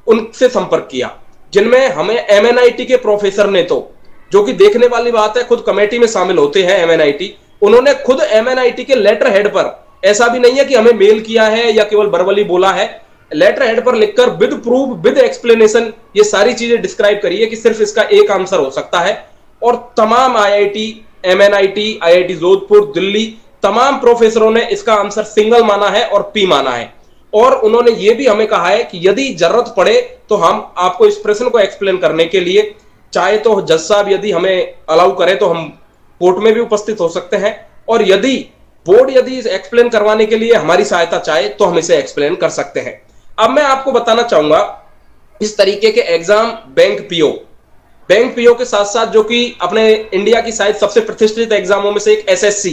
उनसे संपर्क किया, जिनमें हमें MNIT के प्रोफेसर ने तो, जो कि देखने वाली बात है, खुद कमेटी में शामिल होते हैं MNIT, उन्होंने खुद MNIT के लेटर हेड पर, ऐसा भी नहीं है कि हमें मेल किया है या केवल वर्बली बोला है, लेटर हेड पर लिखकर विद प्रूफ विद एक्सप्लेनेशन ये सारी चीजें डिस्क्राइब करी है कि सिर्फ इसका एक आंसर हो सकता है। और तमाम IIT, MNIT, IIT Jodhpur, Delhi, तमाम प्रोफेसरों ने इसका आंसर सिंगल माना है और पी माना है, और उन्होंने ये भी हमें कहा है कि यदि जरूरत पड़े तो हम आपको इस प्रश्न को एक्सप्लेन करने के लिए, चाहे तो जज साहब यदि हमें अलाउ करे तो हम कोर्ट में भी उपस्थित हो सकते हैं, और यदि बोर्ड यदि एक्सप्लेन करवाने के लिए हमारी सहायता चाहे तो हम इसे एक्सप्लेन कर सकते हैं। अब मैं आपको बताना चाहूंगा इस तरीके के एग्जाम बैंक पीओ के साथ साथ जो कि अपने इंडिया की शायद सबसे प्रतिष्ठित एग्जामों में से एक SSC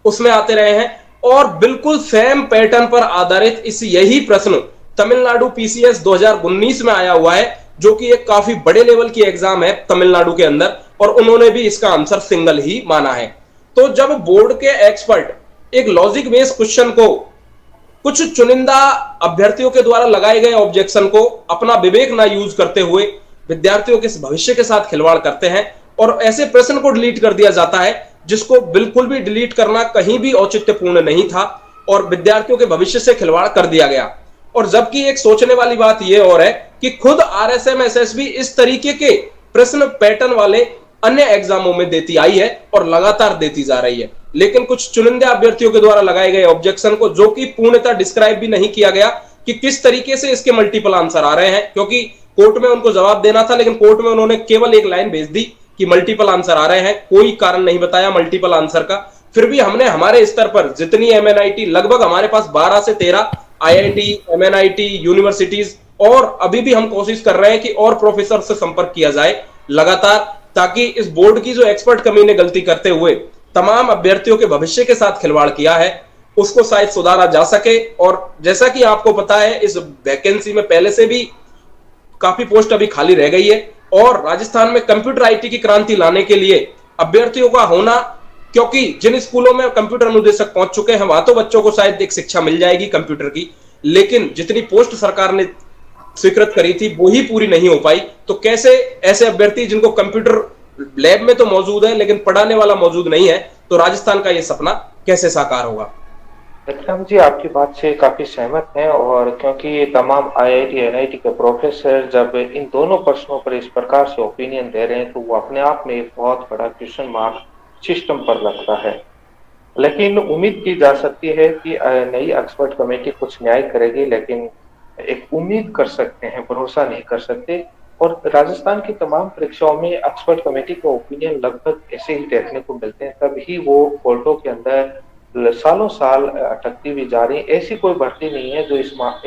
उसमें आते रहे हैं, और बिल्कुल सेम पैटर्न पर आधारित यही प्रश्न तमिलनाडु PCS 2019 में आया हुआ है, जो कि एक काफी बड़े लेवल की एग्जाम है तमिलनाडु के अंदर, और उन्होंने भी इसका आंसर सिंगल ही माना है। तो जब बोर्ड के एक्सपर्ट एक लॉजिक बेस्ड क्वेश्चन को कुछ चुनिंदा अभ्यर्थियों के द्वारा लगाए गए ऑब्जेक्शन को अपना विवेक ना यूज करते हुए विद्यार्थियों के भविष्य के साथ खिलवाड़ करते हैं और ऐसे प्रश्न को डिलीट कर दिया जाता है जिसको बिल्कुल भी डिलीट करना कहीं भी औचित्यपूर्ण नहीं था और विद्यार्थियों के भविष्य से खिलवाड़ कर दिया गया। और जबकि एक सोचने वाली बात यह और है कि खुद आरएसएम एसएसबी इस तरीके के प्रश्न पैटर्न वाले अन्य एग्जामों में देती आई है और लगातार देती जा रही है, लेकिन कुछ चुनिंदा अभ्यर्थियों के द्वारा लगाए गए ऑब्जेक्शन को, जो कि पूर्णतः डिस्क्राइब भी नहीं किया गया कि किस तरीके से इसके मल्टीपल आंसर आ रहे हैं, क्योंकि कोर्ट में उनको जवाब देना था लेकिन कोर्ट में उन्होंने केवल एक लाइन भेज दी कि मल्टीपल आंसर आ रहे हैं, कोई कारण नहीं बताया मल्टीपल आंसर का। फिर भी हमने हमारे स्तर पर जितनी एमएनआईटी, लगभग हमारे पास 12 से 13 आईआईटी, एमएनआईटी, यूनिवर्सिटीज, और अभी भी हम कोशिश कर रहे हैं कि और प्रोफेसर से संपर्क किया जाए लगातार, ताकि इस बोर्ड की जो एक्सपर्ट कमी ने गलती करते हुए तमाम अभ्यर्थियों के भविष्य के साथ खिलवाड़ किया है उसको शायद सुधारा जा सके। और जैसा कि आपको पता है, इस वैकेंसी में पहले से भी काफी पोस्ट अभी खाली रह गई है और राजस्थान में कंप्यूटर आईटी की क्रांति लाने के लिए अभ्यर्थियों का होना, क्योंकि जिन स्कूलों में कंप्यूटर अनुदेशक पहुंच चुके हैं वहां तो बच्चों को शायद एक शिक्षा मिल जाएगी कंप्यूटर की, लेकिन जितनी पोस्ट सरकार ने स्वीकृत करी थी वो ही पूरी नहीं हो पाई। तो कैसे ऐसे अभ्यर्थी जिनको कंप्यूटर लैब में तो मौजूद है लेकिन पढ़ाने वाला मौजूद नहीं है, तो राजस्थान का ये सपना कैसे साकार होगा? विक्रम जी, आपकी बात से काफी सहमत हैं, और क्योंकि ये तमाम आईआईटी एनआईटी के प्रोफेसर जब इन दोनों प्रश्नों पर इस प्रकार से ओपिनियन दे रहे हैं तो वो अपने आप में एक बहुत बड़ा क्वेश्चन मार्क सिस्टम पर लगता है। लेकिन उम्मीद की जा सकती है कि नई एक्सपर्ट कमेटी कुछ न्याय करेगी, लेकिन एक उम्मीद कर सकते हैं, भरोसा नहीं कर सकते। और राजस्थान की तमाम परीक्षाओं में एक्सपर्ट कमेटी का ओपिनियन लगभग ऐसे ही देखने को मिलते हैं, तभी वो कोर्टों के अंदर सालों साल अटकती हुई जा रही। ऐसी कोई भर्ती नहीं है जो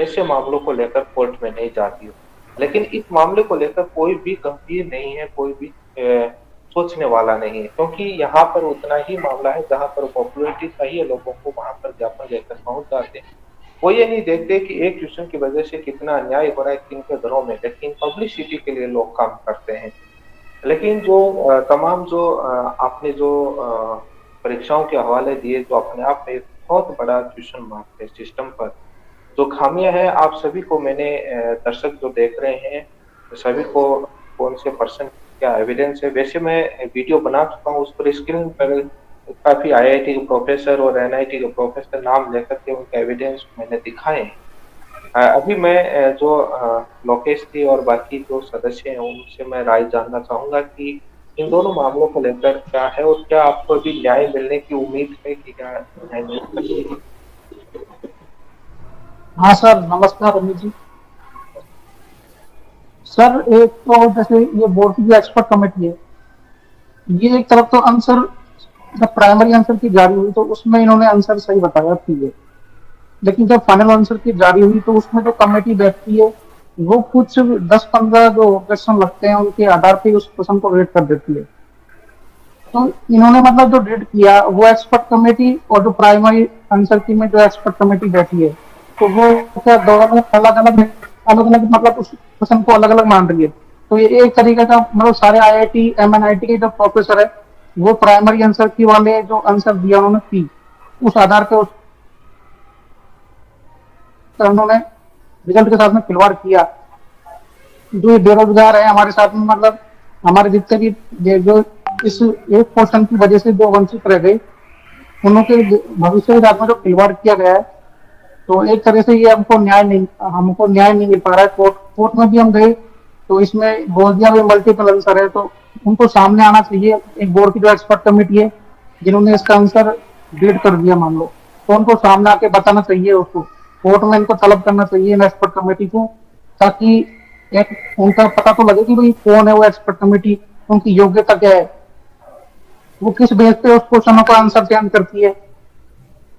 ऐसे मामलों को लेकर कोर्ट में नहीं जाती हो, लेकिन इस मामले को लेकर कोई भी गंभीर नहीं है, कोई भी सोचने वाला नहीं है, क्योंकि यहाँ पर उतना ही मामला है जहाँ पर पॉपुलरिटी चाहिए लोगों को, वहां पर ज्ञापन लेकर पहुंच जाते हैं। वो ये नहीं देखते कि एक क्वेश्चन की वजह से कितना अन्याय हो रहा है किनके घरों में, लेकिन पब्लिसिटी के लिए लोग काम करते हैं। लेकिन जो तमाम जो आपने जो परीक्षाओं के हवाले दिए, जो अपने आप में बहुत बड़ा क्वेश्चन मार्क है सिस्टम पर, जो खामियां हैं आप सभी को, मैंने दर्शक जो देख रहे हैं सभी को कौन से पर्सन क्या एविडेंस है, वैसे मैं वीडियो बना चुका हूँ, उस पर स्क्रीन पर काफी आईआईटी के प्रोफेसर और एनआईटी के प्रोफेसर नाम लेकर के उनके एविडेंस मैंने दिखाए। अभी मैं जो लोकेश जी और बाकी जो सदस्य हैं उनसे मैं राय जानना चाहूंगा कि इन दोनों मामलों को लेकर क्या है और क्या आपको अभी न्याय मिलने की उम्मीद है कि क्या न्याय मिल सकती है? हाँ सर, नमस्कार अमित जी। सर, एक तो जैसे ये बोर्ड की जो एक्सपर्ट कमेटी है, ये एक तरफ तो आंसर जब प्राइमरी आंसर की जारी हुई तो उसमें इन्होंने आंसर सही बताया थी है, लेकिन जब फाइनल आंसर की जारी हुई तो उसमें जो कमेटी बैठती है वो कुछ 10-15 जो क्वेश्चन लगते हैं उनके आधार पे उस क्वेश्चन को रेट कर देती है। तो इन्होंने मतलब जो रेट किया वो एक्सपर्ट कमेटी और जो प्राइमरी आंसर की में जो एक्सपर्ट कमेटी बैठी है तो वो क्या दोनों अलग अलग मतलब उस क्वेश्चन को अलग अलग मान रही है। तो ये एक तरीके का मतलब सारे आईआईटी एमएनआईटी के जो प्रोफेसर है वो प्राइमरी आंसर की वाले जो आंसर दिया उन्होंने पी, उस आधार पे उन्होंने रिजल्ट के साथ में खिलवाड़ किया। जो ये बेरोजगार है हमारे साथ में, मतलब हमारे जितने भी जो इस एक क्वेश्चन की वजह से जो वंचित रह गए उनके भविष्य के साथ में जो खिलवाड़ किया गया है, तो एक तरह से ये हमको न्याय नहीं मिल पा रहा है। कोर्ट में भी हम गए तो इसमें बोल दिया भाई मल्टीपल आंसर है, तो उनको सामने आना चाहिए। एक बोर्ड की जो एक्सपर्ट कमेटी है जिन्होंने इसका आंसर रीड कर दिया मान लो, तो उनको सामने आके बताना चाहिए, उसको कोर्ट में इनको तलब करना चाहिए एक्सपर्ट कमेटी को, ताकि एक उनका पता तो लगे कि भाई कौन है वो एक्सपर्ट कमेटी, उनकी योग्यता क्या है, वो किस बेस पे उस क्वेश्चनों का आंसर चयन करती है।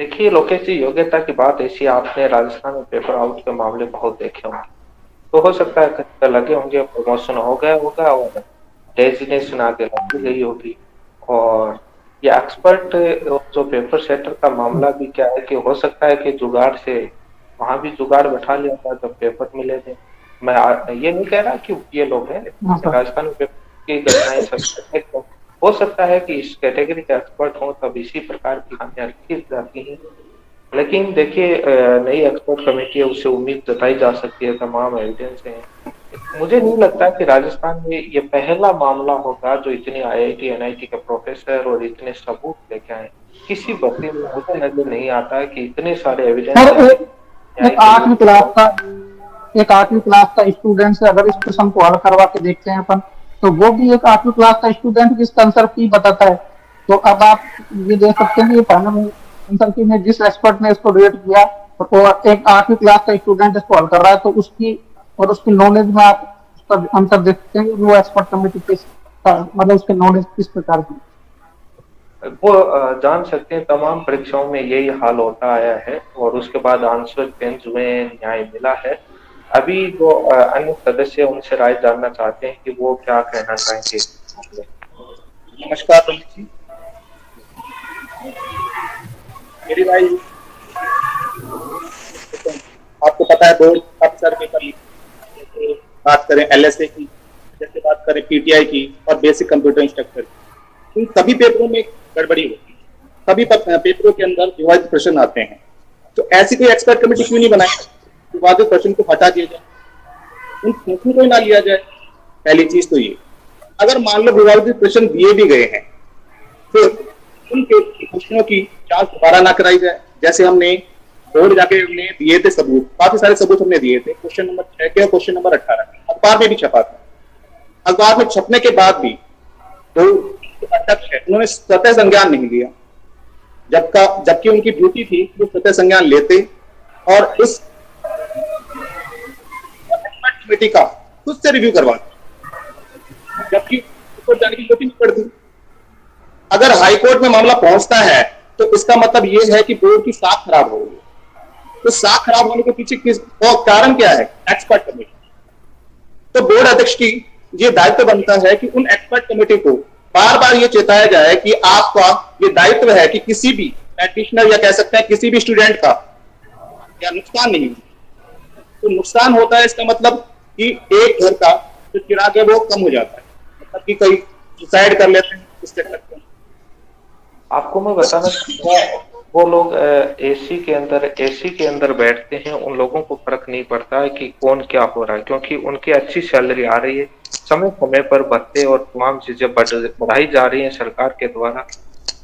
देखिए लोकेश जी, योग्यता की बात ऐसी, आपने राजस्थान में पेपर आउट के मामले बहुत देखे होंगे, तो हो सकता है कहीं लगे होंगे प्रमोशन हो गया होगा और डेजिग्नेशन आगे लगी गई होगी। और ये एक्सपर्ट जो पेपर सेटर का मामला भी क्या है कि हो सकता है कि जुगाड़ से वहां भी जुगाड़ बैठा लिया था जब पेपर मिले थे। मैं ये नहीं कह रहा कि ये लोग हैं, राजस्थान में पेपर की घटनाएं सब हो सकता है कि इस कैटेगरी के एक्सपर्ट हो तब इसी प्रकार की खामियां रखी जाती हैं। लेकिन देखिए नई एक्सपर्ट कमेटी है, उससे उम्मीद जताई जा सकती है, तमाम एविडेंस हैं। मुझे नहीं लगता कि राजस्थान में ये पहला मामला होगा जो इतने आईआईटी एनआईटी के प्रोफेसर और इतने सबूत लेके आए। किसी भर्ती में मुझे नजर नहीं आता कि इतने सारे एविडेंस सर एक आठवीं क्लास का एक आठवीं क्लास का स्टूडेंट से अगर इस क्वेश्चन को हल करवा के देखते हैं अपन, तो वो भी एक आठवीं क्लास का स्टूडेंट इस आंसर की बताता है। तो अब आप ये देख सकते हैं कि फाइनल आंसर की में जिस एक्सपर्ट ने इसको रेट किया और एक आठवीं क्लास का स्टूडेंट इसको हल कर रहा है, तो उसकी नॉलेज में आप उसका आंसर देख सकते हैं कि वो एक्सपर्ट कमेटी किस मतलब उसके नॉलेज किस प्रकार की। वो जान सकते हैं तमाम परीक्षाओं में यही हाल होता आया है और उसके बाद आंसर चेंज हुए, न्याय मिला है। अभी जो अन्य सदस्य उनसे राय जानना चाहते हैं कि वो क्या कहना चाहेंगे इस मामले में। नमस्कार रोहित जी, मेरी राय आपको पता है बोर्ड काफी सारे पेपर लिखे, जैसे बात करें एलएसए की, जैसे बात करें पीटीआई की और बेसिक कंप्यूटर इंस्ट्रक्टर की, इन सभी पेपरों में गड़बड़ी होती है। सभी पेपरों के अंदर विवादित प्रश्न आते हैं। तो ऐसी कोई एक्सपर्ट कमेटी क्यों नहीं बनाई, विवादित प्रश्न को हटा दिया जाए, उन प्रश्नों को ना लिया जाए। पहली चीज तो ये, अगर मान लो विवादित प्रश्न दिए भी गए हैं, फिर उनके प्रश्नों की जांच दोबारा ना कराई जाए। जैसे हमने बोर्ड जाके हमने दिए थे सबूत, काफी सारे सबूत हमने दिए थे, क्वेश्चन नंबर 6 के और क्वेश्चन नंबर 18 के, अखबार में भी छपा था। अखबार में छपने के बाद भी तो अध्यक्ष है, उन्होंने सतह संज्ञान नहीं लिया, जबकि उनकी ड्यूटी थी वो सतह संज्ञान लेते और इस कमेटी का खुद से रिव्यू करवाते, जबकि उसको जाने की जरूरत नहीं पड़ती। अगर हाईकोर्ट में मामला पहुंचता है तो इसका मतलब यह है कि बोर्ड की साख खराब हो गई। तो साख खराब होने के पीछे कारण क्या है? Expert committee. तो बोर्ड अध्यक्ष की ये दायित्व बनता है कि उन एक्सपर्ट कमेटी को बार बार ये चेताया जाए कि आपका ये दायित्व है कि किसी भी प्रैक्टिशनर या कह सकते हैं किसी भी स्टूडेंट का या नुकसान नहीं। तो नुकसान होता है, इसका मतलब कि एक घर का जो चिराग है वो कम हो जाता है, मतलब कि कई सुसाइड कर लेते हैं इस चक्कर में। आपको मैं बताना चाहूंगा, वो लोग एसी के अंदर बैठते हैं, उन लोगों को फर्क नहीं पड़ता है कि कौन क्या हो रहा है, क्योंकि उनकी अच्छी सैलरी आ रही है, समय समय पर भत्ते और तमाम चीजें बढ़ाई जा रही हैं सरकार के द्वारा।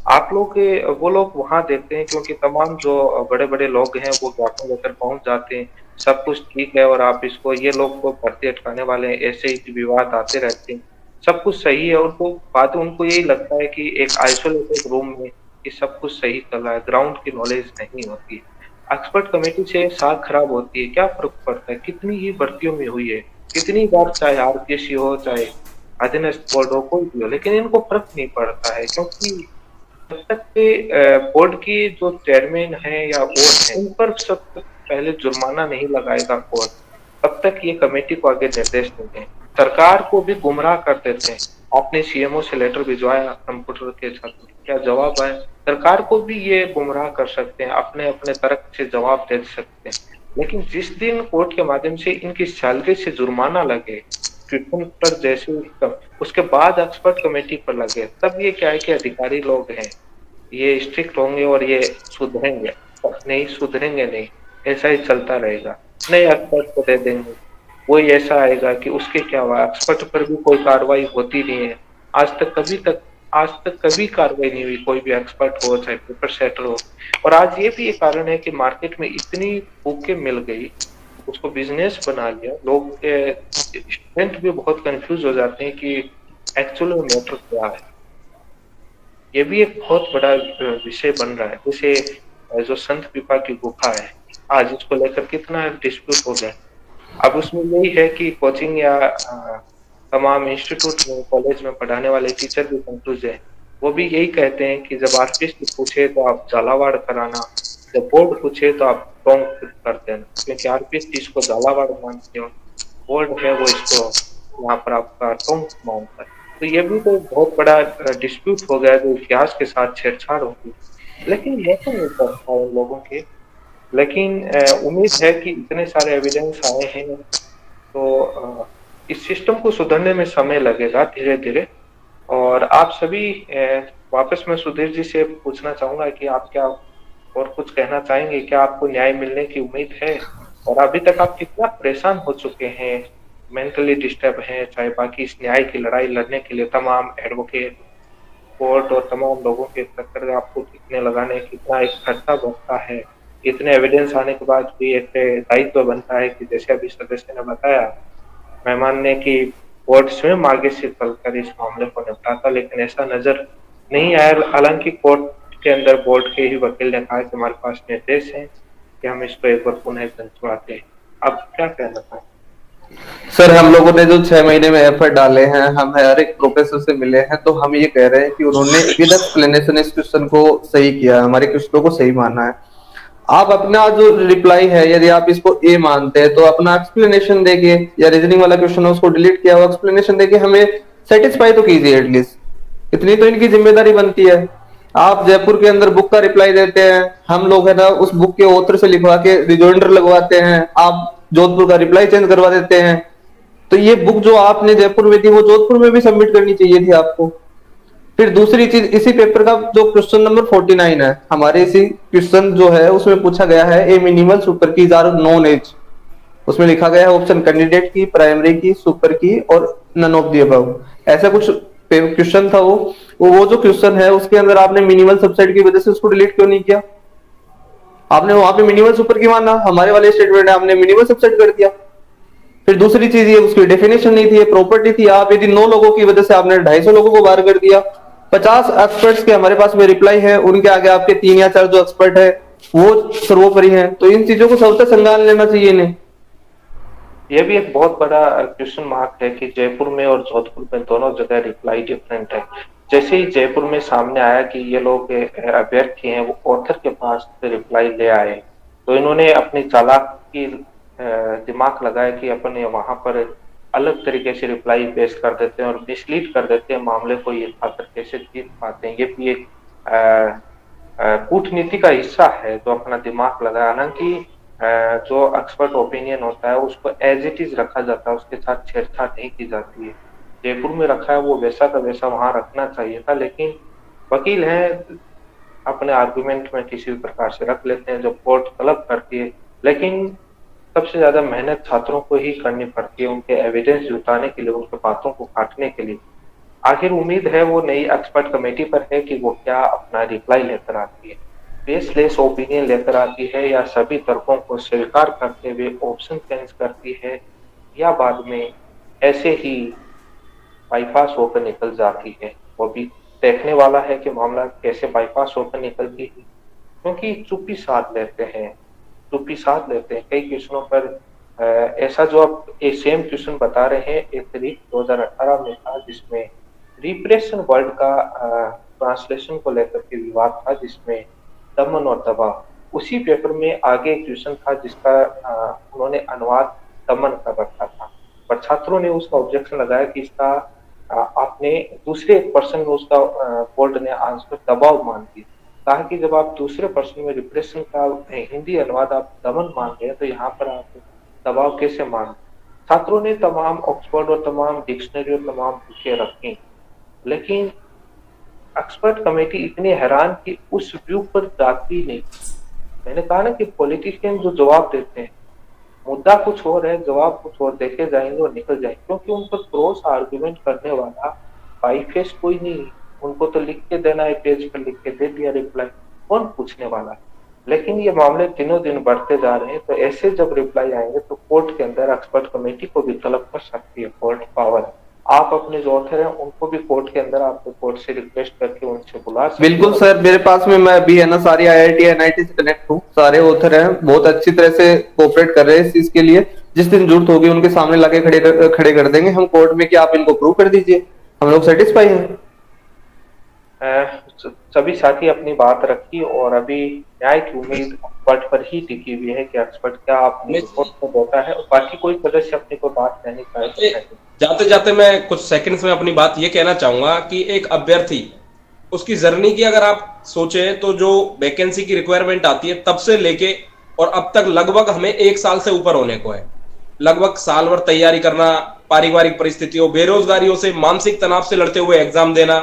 आप लोग वो लोग वहां देखते हैं, क्योंकि तमाम जो बड़े बड़े लोग हैं वो ज्ञापन लेकर पहुंच जाते हैं, सब कुछ ठीक है और आप इसको, ये लोग को भर्ती अटकाने वाले हैं, ऐसे ही विवाद आते रहते हैं, सब कुछ सही है। उनको बात, उनको यही लगता है कि एक आइसोलेटेड रूम में कि सब कुछ सही चल रहा है, ग्राउंड की नॉलेज नहीं होती है। एक्सपर्ट कमेटी से साख खराब होती है, क्या फर्क पड़ता है? कितनी ही भर्तियों में हुई है, कितनी बार, चाहे आरपीएससी हो, चाहे अधीनस्थ बोर्ड हो, कोई भी हो, लेकिन इनको फर्क नहीं पड़ता है, क्योंकि जब तक के बोर्ड की जो चेयरमैन है या बोर्ड है, उन पर सब पहले जुर्माना नहीं लगाएगा कोर्ट, तब तक ये कमेटी को आगे निर्देश नहीं दें। सरकार को भी गुमराह कर देते हैं। आपने सीएमओ से लेटर भिजवाया कंप्यूटर के छात्र, क्या जवाब आया? सरकार को भी ये गुमराह कर सकते हैं, अपने अपने तरफ से जवाब दे सकते हैं। लेकिन जिस दिन कोर्ट के माध्यम से इनकी सैलरी से जुर्माना लगे ट्विटन पर जैसे, उसके बाद एक्सपर्ट कमेटी पर लगे, तब ये क्या है कि अधिकारी लोग हैं, ये स्ट्रिक्ट होंगे और ये सुधरेंगे। नहीं सुधरेंगे नहीं, ऐसा ही चलता रहेगा, नए एक्सपर्ट को दे देंगे, वही ऐसा आएगा कि उसके क्या हुआ, एक्सपर्ट पर भी कोई कार्रवाई होती नहीं है। आज तक कभी कार्रवाई नहीं हुई, कोई भी एक्सपर्ट हो चाहे पेपर सेटर हो। और आज ये भी एक कारण है कि मार्केट में इतनी बुकें मिल गई, उसको बिजनेस बना लिया, लोग स्टूडेंट भी बहुत कंफ्यूज हो जाते हैं कि एक्चुअल में मैटर क्या है। ये भी एक बहुत बड़ा विषय बन रहा है। जैसे जो संत पीपा की गुफा है, आज इसको लेकर कितना डिस्प्यूट हो गया। अब उसमें यही है कि कोचिंग या तमाम इंस्टीट्यूट में, कॉलेज में पढ़ाने वाले टीचर भी कंफ्यूज है। वो भी यही कहते हैं कि जब आरपीएस पूछे तो आप झालावाड़ कराना, जब बोर्ड पूछे तो आप टोंग कर देना, क्योंकि आरपीएस इसको झालावाड़ मानते हो, बोर्ड है वो इसको यहाँ पर आपका टोंग मानता है। तो ये भी तो बहुत बड़ा डिस्प्यूट हो गया, जो इतिहास के साथ छेड़छाड़ होगी। लेकिन मौका नहीं पड़ता उन लोगों के। लेकिन उम्मीद है कि इतने सारे एविडेंस आए हैं, तो इस सिस्टम को सुधरने में समय लगेगा धीरे धीरे। और आप सभी वापस मैं सुधीर जी से पूछना चाहूंगा कि आप क्या और कुछ कहना चाहेंगे? क्या आपको न्याय मिलने की उम्मीद है? और अभी तक आप कितना परेशान हो चुके हैं, मेंटली डिस्टर्ब हैं, चाहे बाकी इस न्याय की लड़ाई लड़ने के लिए तमाम एडवोकेट, कोर्ट और तमाम लोगों के चक्कर आपको कितने लगाने, कितना एक खर्चा बढ़ता है, इतने एविडेंस आने के बाद भी एक दायित्व बनता है कि जैसे अभी सदस्य ने बताया, मेहमान ने, कि कोर्ट स्वयं आगे से चलकर इस मामले को निपटाता, लेकिन ऐसा नजर नहीं आया। हालांकि कोर्ट के अंदर बोर्ड के ही वकील ने कहा कि हमारे पास निर्देश है कि हम इसको एक बार पुनः जांचवाते हैं। अब क्या कहना था? सर, हम लोगों ने जो 6 महीने में एफर्ट डाले हैं, हम हर एक प्रोफेसर से मिले हैं, तो हम ये कह रहे हैं कि उन्होंने विद एक्सप्लेनेशन इस क्वेश्चन को सही किया है, हमारे क्वेश्चनों को सही माना है। आप अपना जो रिप्लाई है, यदि आप इसको ए मानते हैं तो अपना एक्सप्लेनेशन देके, या रीजनिंग वाला क्वेश्चन है उसको डिलीट किया हुआ एक्सप्लेनेशन देके हमें सेटिस्फाई तो कीजिए एटलीस्ट। इतनी तो इनकी जिम्मेदारी बनती है। आप जयपुर के अंदर बुक का रिप्लाई देते हैं, हम लोग है ना उस बुक के ऑथर से लिखवा के रिजोइंडर लगवाते हैं, आप जोधपुर का रिप्लाई चेंज करवा देते हैं। तो ये बुक जो आपने जयपुर में दी वो जोधपुर में भी सबमिट करनी चाहिए थी आपको। फिर दूसरी चीज, इसी पेपर का जो क्वेश्चन नंबर 49 है, हमारे इसी क्वेश्चन जो है उसमें पूछा गया है a minimal super keys are नॉन एज। उसमें लिखा गया है option candidate key, primary key, super key और नन ऑफ दी अबव। ऐसा कुछ क्वेश्चन था वो जो क्वेश्चन है उसके अंदर आपने मिनिमल सबसेट की वजह से उसको डिलीट क्यों नहीं किया? आपने वहां पे मिनिमल सुपर की माना, हमारे वाले स्टेटमेंट है आपने मिनिमल सबसेट कर दिया। फिर दूसरी चीज ये उसकी डेफिनेशन नहीं थी, ये प्रॉपर्टी थी। आप यदि 9 लोगों की वजह से आपने 250 लोगों को बाहर कर दिया। 50 एक्सपर्ट्स के हमारे पास में रिप्लाई है, उनके आगे आपके 3 या 4 जो एक्सपर्ट है वो सर्वोपरि है। तो इन चीजों को सबसे संज्ञान लेना चाहिए इन्हें। यह भी एक बहुत बड़ा क्वेश्चन मार्क है कि जयपुर में और जोधपुर में दोनों जगह रिप्लाई डिफरेंट है। जैसे ही जयपुर में सामने आया कि ये लोग अभ्यर्थी हैं, वो ऑथर के पास से रिप्लाई ले आए, तो इन्होंने अपनी चालाकी दिमाग लगाया कि अपन वहां पर अलग तरीके से रिप्लाई पेश कर देते हैं और मिसलीड कर देते हैं मामले को, ये खातर कैसे जीत पाते हैं। ये भी एक कूटनीति का हिस्सा है जो अपना दिमाग लगाया। हालांकि जो एक्सपर्ट ओपिनियन होता है उसको एज इट इज रखा जाता है, उसके साथ छेड़छाड़ नहीं की जाती है। जयपुर में रखा है वो वैसा का वैसा वहां रखना चाहिए था, लेकिन वकील हैं अपने आर्गुमेंट में किसी भी प्रकार से रख लेते हैं जो कोर्ट तलब करती है। लेकिन सबसे ज्यादा मेहनत छात्रों को ही करनी पड़ती है, उनके एविडेंस जुटाने के लिए, उनके बातों को काटने के लिए। आखिर उम्मीद है वो नई एक्सपर्ट कमेटी पर है कि वो क्या अपना रिप्लाई लेकर आती है, बेसलेस ओपिनियन लेकर आती है, या सभी तर्कों को स्वीकार करते हुए ऑप्शन चेंज करती है, या बाद में ऐसे ही बाईपास होकर निकल जाती है। वो भी देखने वाला है कि मामला कैसे बाईपास होकर निकलती है, क्योंकि चुप्पी साध लेते हैं कई क्वेश्चनों पर। ऐसा जो आप एक सेम क्वेश्चन बता रहे हैं, एक रीट 2018 में था जिसमें रिप्रेशन वर्ड का ट्रांसलेशन को लेकर के विवाद था, जिसमें दमन और दबाव। उसी पेपर में आगे क्वेश्चन था जिसका उन्होंने अनुवाद दमन कर रखा था, पर छात्रों ने उसका ऑब्जेक्शन लगाया कि इसका आपने दूसरे पर्सन में उसका बोर्ड ने आंसर दबाव मान दिया। कहा कि जब आप दूसरे पर्सन में रिप्रेशन का हिंदी अनुवाद आप दमन मान रहे हैं, तो यहाँ पर आप दबाव कैसे मान? छात्रों ने तमाम ऑक्सफोर्ड और तमाम डिक्शनरी और तमाम बुकें रखी, लेकिन एक्सपर्ट कमेटी इतनी हैरान कि उस व्यू पर जाती नहीं। मैंने कहा ना कि पॉलिटिशियन जो जवाब देते हैं, मुद्दा कुछ और है, जवाब कुछ और देखे जाएंगे और निकल जाएंगे, क्योंकि उन पर क्रॉस आर्गुमेंट करने वाला बाई फेस कोई नहीं। उनको तो लिख के देना है, पेज पर लिख के दे दिया रिप्लाई, कौन पूछने वाला है। लेकिन ये मामले दिनों दिन बढ़ते जा रहे हैं, तो ऐसे जब रिप्लाई आएंगे तो कोर्ट के अंदर एक्सपर्ट कमेटी को भी तलब कर सकती है, कोर्ट पावर है। आप अपने जो ऑथर हैं उनको भी कोर्ट के अंदर आपको कोर्ट से रिक्वेस्ट करके उनसे बुला सकते। बिल्कुल सर, मेरे पास में मैं अभी है ना सारी IIT NIT से कनेक्ट हूँ, सारे ऑथर हैं, बहुत अच्छी तरह से कोऑपरेट कर रहे हैं इस चीज के लिए। जिस दिन जरूरत होगी उनके सामने लाके खड़े कर देंगे हम कोर्ट में कि आप इनको प्रूव कर दीजिए, हम लोग सेटिस्फाई हैं। सभी साथी अपनी बात रखी और अभी न्याय की उम्मीद एक्सपर्ट पर ही टिकी हुई है कि एक्सपर्ट क्या अपनी रिपोर्ट को देता है, और बाकी कोई सदस्य अपनी कोई बात कहनी चाहे। जाते जाते मैं कुछ सेकंड्स में अपनी बात ये कहना चाहूंगा कि एक अभ्यर्थी, उसकी जर्नी की अगर आप सोचे तो जो वैकेंसी की रिक्वायरमेंट आती है तब से लेके और अब तक लगभग हमें 1 साल से ऊपर होने को है। लगभग साल भर तैयारी करना, पारिवारिक परिस्थितियों, बेरोजगारियों से, मानसिक तनाव से लड़ते हुए एग्जाम देना,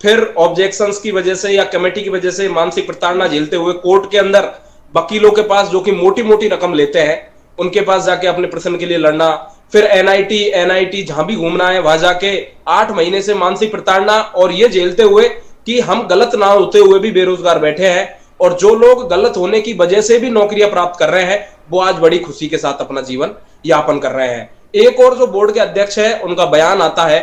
फिर ऑब्जेक्शंस की वजह से या कमेटी की वजह से मानसिक प्रताड़ना झेलते हुए कोर्ट के अंदर वकीलों के पास जो कि मोटी मोटी रकम लेते हैं उनके पास जाके अपने प्रश्न के लिए लड़ना, फिर एनआईटी जहां भी घूमना है वहां जाके 8 महीने से मानसिक प्रताड़ना, और ये झेलते हुए कि हम गलत ना होते हुए भी बेरोजगार बैठे हैं, और जो लोग गलत होने की वजह से भी नौकरियां प्राप्त कर रहे हैं वो आज बड़ी खुशी के साथ अपना जीवन यापन कर रहे हैं। एक और जो बोर्ड के अध्यक्ष है उनका बयान आता है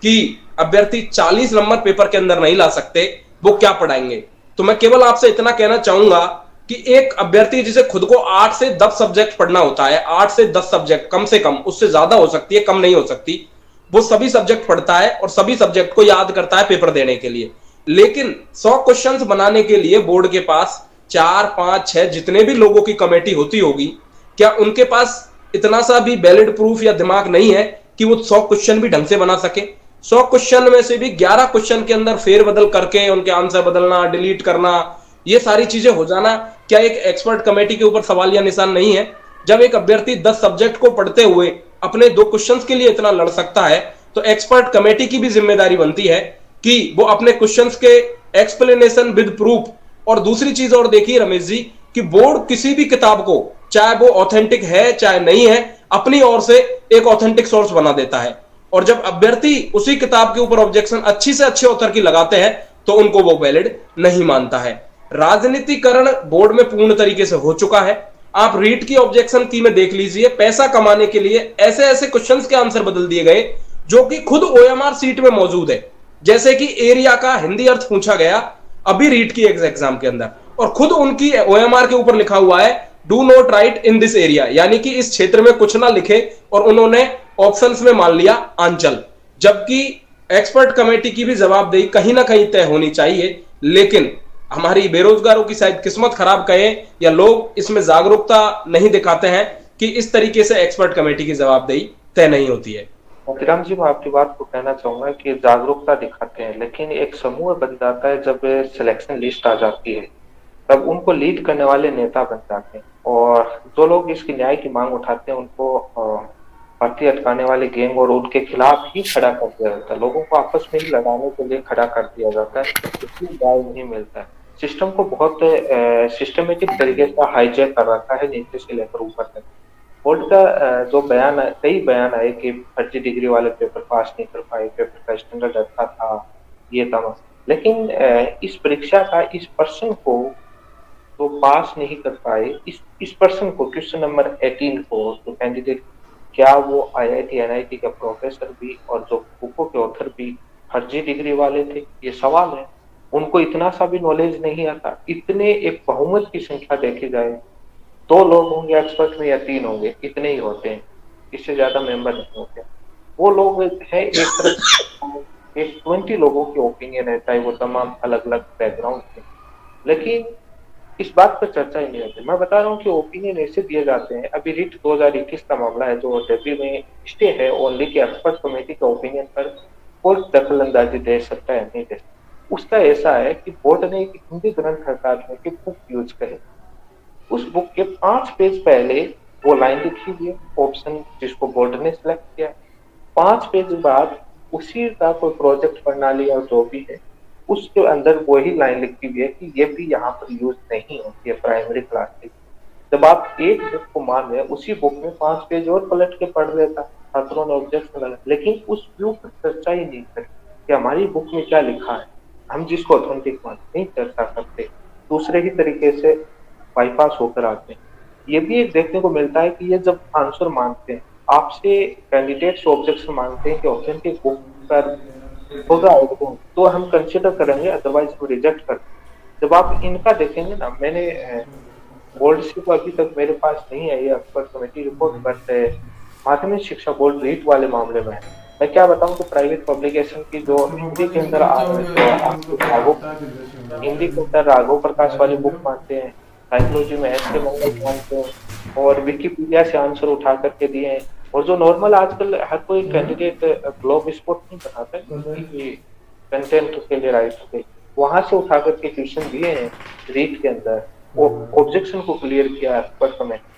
कि अभ्यर्थी 40 नंबर पेपर के अंदर नहीं ला सकते, वो क्या पढ़ाएंगे। तो मैं केवल आपसे इतना कहना चाहूंगा कि एक अभ्यर्थी जिसे खुद को 8 से 10 सब्जेक्ट पढ़ना होता है, 8 से 10 सब्जेक्ट कम से कम, उससे ज्यादा हो सकती है, कम नहीं हो सकती, वो सभी सब्जेक्ट पढ़ता है और सभी सब्जेक्ट को याद करता है पेपर देने के लिए। लेकिन 100 क्वेश्चंस बनाने के लिए बोर्ड के पास 4, 5, 6 जितने भी लोगों की कमेटी होती होगी, क्या उनके पास इतना सा भी वैलिड प्रूफ या दिमाग नहीं है कि वो 100 क्वेश्चन भी ढंग से बना सके। 100 क्वेश्चन में से भी 11 क्वेश्चन के अंदर फेरबदल करके उनके आंसर बदलना, डिलीट करना, ये सारी चीजें हो जाना क्या एक एक्सपर्ट कमेटी के ऊपर सवाल या निशान नहीं है। जब एक अभ्यर्थी 10 सब्जेक्ट को पढ़ते हुए अपने 2 क्वेश्चंस के लिए इतना लड़ सकता है तो एक्सपर्ट कमेटी की भी जिम्मेदारी बनती है कि वो अपने क्वेश्चंस के एक्सप्लेनेशन विद प्रूफ। और दूसरी चीज और देखिए रमेश जी कि बोर्ड किसी भी किताब को, चाहे वो ऑथेंटिक है चाहे नहीं है, अपनी ओर से एक ऑथेंटिक सोर्स बना देता है, और जब अभ्यर्थी उसी किताब के ऊपर ऑब्जेक्शन अच्छी से अच्छे ऑथर की लगाते हैं तो उनको वो वैलिड नहीं मानता है। राजनीतिकरण बोर्ड में पूर्ण तरीके से हो चुका है। आप रीट की ऑब्जेक्शन की में देख लीजिए, पैसा कमाने के लिए ऐसे ऐसे क्वेश्चंस के आंसर बदल दिए गए जो कि खुद ओएमआर सीट में मौजूद है। जैसे कि एरिया का हिंदी अर्थ पूछा गया अभी रीट की एग्जाम के अंदर, और खुद उनकी ओएमआर के ऊपर लिखा हुआ है do not right in this area, यानी कि इस क्षेत्र में कुछ ना लिखे, और उन्होंने ऑप्शंस में मान लिया आंचल। जबकि एक्सपर्ट कमेटी की भी जवाबदेही कहीं ना कहीं तय होनी चाहिए, लेकिन हमारी बेरोजगारों की शायद किस्मत खराब कहें या लोग इसमें जागरूकता नहीं दिखाते हैं कि इस तरीके से एक्सपर्ट कमेटी की जवाबदेही तय नहीं होती है। मोतीराम जी, मैं आपकी बात को कहना चाहूंगा कि जागरूकता दिखाते हैं, लेकिन एक समूह बन जाता है जब सिलेक्शन लिस्ट आ जाती है, तब उनको लीड करने वाले नेता बन जाते हैं, और जो लोग इसकी न्याय की मांग उठाते हैं उनको भर्ती अटकाने वाले गैंग और उनके खिलाफ ही खड़ा कर दिया जाता है। लोगों को आपस में ही लड़ाने के लिए खड़ा कर दिया जाता है, इसलिए न्याय नहीं मिलता है। सिस्टम को बहुत सिस्टमेटिक तरीके से हाईजैक कर रखा है नीचे से लेकर ऊपर तक। बोर्ड का जो बयान है, कई बयान आए कि फर्जी डिग्री वाले पेपर पास नहीं कर पाए, पेपर का स्टैंडर्ड अच्छा था, ये था, लेकिन इस परीक्षा का इस पर्सन को तो पास नहीं कर पाए, इस पर्सन को क्वेश्चन नंबर 18 को तो कैंडिडेट, क्या वो आईआईटी एनआईटी का प्रोफेसर भी और जो बुकों के ऑथर भी फर्जी डिग्री वाले थे, ये सवाल है। उनको इतना सा भी नॉलेज नहीं आता। इतने एक बहुमत की संख्या देखी जाए 2 लोग होंगे एक्सपर्ट में या 3 होंगे, इतने ही होते हैं, इससे ज्यादा मेंबर नहीं होते। वो लोग हैं एक तरफ, एक 20 लोगों की ओपिनियन है, चाहे वो तमाम अलग अलग बैकग्राउंड के, लेकिन इस बात पर चर्चा ही नहीं होती। मैं बता रहा हूँ कि ओपिनियन ऐसे दिए जाते हैं। अभी रिट 2021 का मामला है जो डेब्यू में स्टे है, ओनली की एक्सपर्ट कमेटी के ओपिनियन पर कोर्ट दखल अंदाजी दे सकता है, नहीं दे सकता। उसका ऐसा है कि बोर्ड ने एक हिंदी ग्रंथ अकादमी की बुक यूज करे, उस बुक के 5 पेज पहले वो लाइन लिखी हुई है, ऑप्शन जिसको बोर्ड ने सिलेक्ट किया। 5 पेज बाद उसी का कोई प्रोजेक्ट प्रणाली और जो भी है उसके अंदर वही लाइन लिखी हुई है कि ये भी यहाँ पर यूज नहीं होती है प्राइमरी क्लास की। जब आप एक बुक को मान रहे हैं, उसी बुक में 5 पेज और पलट के पढ़ लेता, छात्रों ने ऑब्जेक्शन लगा, लेकिन उस व्यू पर चर्चा ही नहीं करी कि हमारी बुक में क्या लिखा है, हम जिसको ऑथेंटिक मानते नहीं चर्चा करते, दूसरे ही तरीके से बाईपास होकर आते हैं। ये भी एक देखने को मिलता है कि ये जब आंसर मांगते हैं, आपसे कैंडिडेट से ऑब्जेक्शन मांगते हैं कि ऑथेंटिक बुक पर होगा तो हम कंसिडर करेंगे, अदरवाइज वो रिजेक्ट करते। जब आप इनका देखेंगे ना, मैंने बोर्ड से तो अभी तक मेरे पास नहीं आई है एक्सपर्ट कमेटी रिपोर्ट, बट माध्यमिक शिक्षा बोर्ड रीट वाले मामले में मैं क्या बताऊं कि प्राइवेट पब्लिकेशन की जो हिंदी के अंदर हिंदी के अंदर राघव प्रकाश वाली बुक मानते हैं, साइकोलॉजी में एस के मंगल मानते हैं, और विकिपीडिया से आंसर उठा करके दिए हैं। और जो नॉर्मल आजकल हर कोई कैंडिडेट ब्लॉग स्पॉट नहीं बनाता है कंटेंट के लिए राइट पे, वहां से उठा करके ट्यूशन दिए हैं रीट के अंदर, ऑब्जेक्शन को क्लियर किया एक्सपर्ट कमेटी।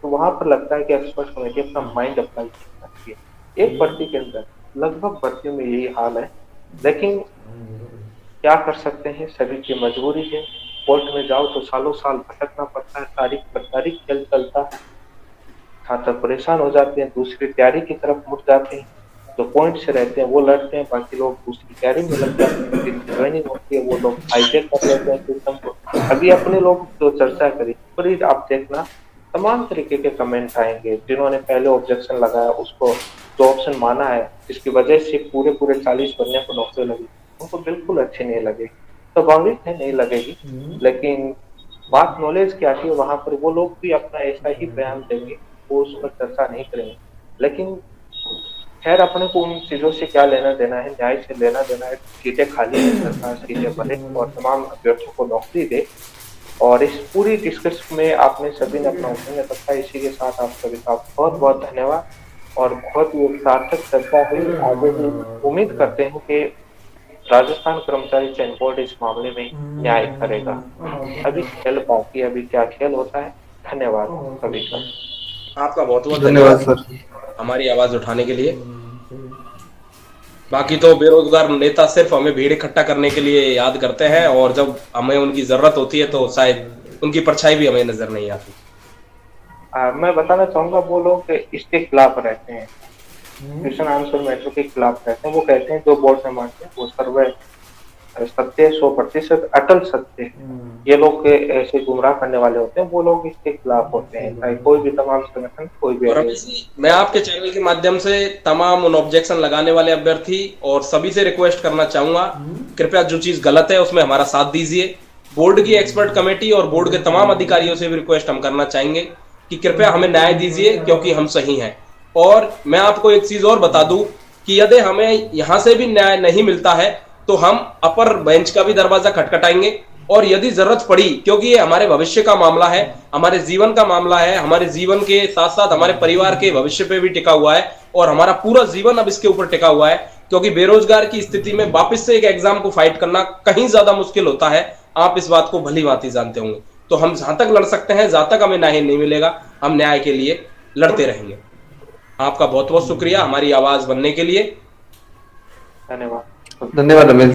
तो वहां पर लगता है कि एक्सपर्ट कमेटी अपना माइंड अप्लाई कर सकती है। एक भर्ती के अंदर लगभग भर्तियों में यही हाल है, लेकिन क्या कर सकते हैं, सभी की मजबूरी है। कोर्ट में जाओ तो सालों साल भटकना पड़ता है, तारीख पर तारीख खेल चलता है, छात्र परेशान हो जाते हैं, दूसरी तैयारी की तरफ मुड़ जाते हैं। जो पॉइंट से रहते हैं वो लड़ते हैं, बाकी लोग दूसरी तैयारी में लग जाते हैं, जिनकी ज्वाइनिंग होती है वो लोग हाईजेक कर लेते हैं सिस्टम को। अभी अपने लोग जो चर्चा करी, पर आप देखना तमाम तरीके के कमेंट आएंगे। जिन्होंने पहले ऑब्जेक्शन लगाया उसको जो ऑप्शन माना है, जिसकी वजह से पूरे 40 बनने को नौकरी लगी, उनको बिल्कुल अच्छी नहीं लगे। स्वाभाविक है नहीं लगेगी, लेकिन बात नॉलेज की आती है, वहां पर वो लोग भी अपना ऐसा ही बयान देंगे, वो उस पर चर्चा नहीं करेंगे। लेकिन खैर, अपने को उन चीजों से क्या लेना देना है, न्याय से लेना देना है। सीटें खाली है, सरकार सीटें भरे और तमाम अभ्यर्थियों को नौकरी दे। और इस पूरी डिस्कशन में आपने सभी ने अपना ओपिनियन रखा। इसी के साथ आप सभी का बहुत बहुत धन्यवाद और बहुत ही सार्थक चर्चा हुई। आगे भी उम्मीद करते हैं कि राजस्थान कर्मचारी चयन बोर्ड इस मामले में न्याय करेगा। अभी खेल बाकी, अभी क्या खेल होता है। धन्यवाद सभी का। आपका बहुत बहुत धन्यवाद सर, हमारी आवाज उठाने के लिए। बाकी तो बेरोजगार नेता सिर्फ हमें भीड़ इकट्ठा करने के लिए याद करते हैं, और जब हमें उनकी जरूरत होती है तो शायद उनकी परछाई भी हमें नजर नहीं आती। मैं बताना चाहूंगा, वो लोग इसके खिलाफ रहते हैं, क्वेश्चन आंसर मेथड के खिलाफ रहते हैं। वो कहते हैं जो बोर्ड में मानते हैं वो सर्वे सत्य 100% अटल सत्य है। ये लोग ऐसे गुमराह करने वाले होते हैं, वो लोग इसके खिलाफ होते हैं, चाहे कोई भी तमाम संगठन कोई भी। और मैं आपके चैनल के माध्यम से तमाम उन ऑब्जेक्शन लगाने वाले अभ्यर्थी और सभी से रिक्वेस्ट करना चाहूंगा, कृपया जो चीज गलत है उसमें हमारा साथ दीजिए। बोर्ड की एक्सपर्ट कमेटी और बोर्ड के तमाम अधिकारियों से भी रिक्वेस्ट हम करना चाहेंगे कि कृपया हमें न्याय दीजिए, क्योंकि हम सही हैं। और मैं आपको एक चीज और बता दूं कि यदि हमें यहां से भी न्याय नहीं मिलता है तो हम अपर बेंच का भी दरवाजा खटखटाएंगे, और यदि जरूरत पड़ी, क्योंकि ये हमारे भविष्य का मामला है, हमारे जीवन का मामला है, हमारे जीवन के साथ साथ हमारे परिवार के भविष्य पे भी टिका हुआ है, और हमारा पूरा जीवन अब इसके ऊपर टिका हुआ है। क्योंकि बेरोजगार की स्थिति में वापस से एक एग्जाम को फाइट करना कहीं ज्यादा मुश्किल होता है, आप इस बात को भली भांति जानते होंगे। तो हम जहां तक लड़ सकते हैं, जहां तक हमें न्याय नहीं मिलेगा, हम न्याय के लिए लड़ते रहेंगे। आपका बहुत बहुत शुक्रिया हमारी आवाज बनने के लिए। धन्यवाद। धन्यवाद रमेश।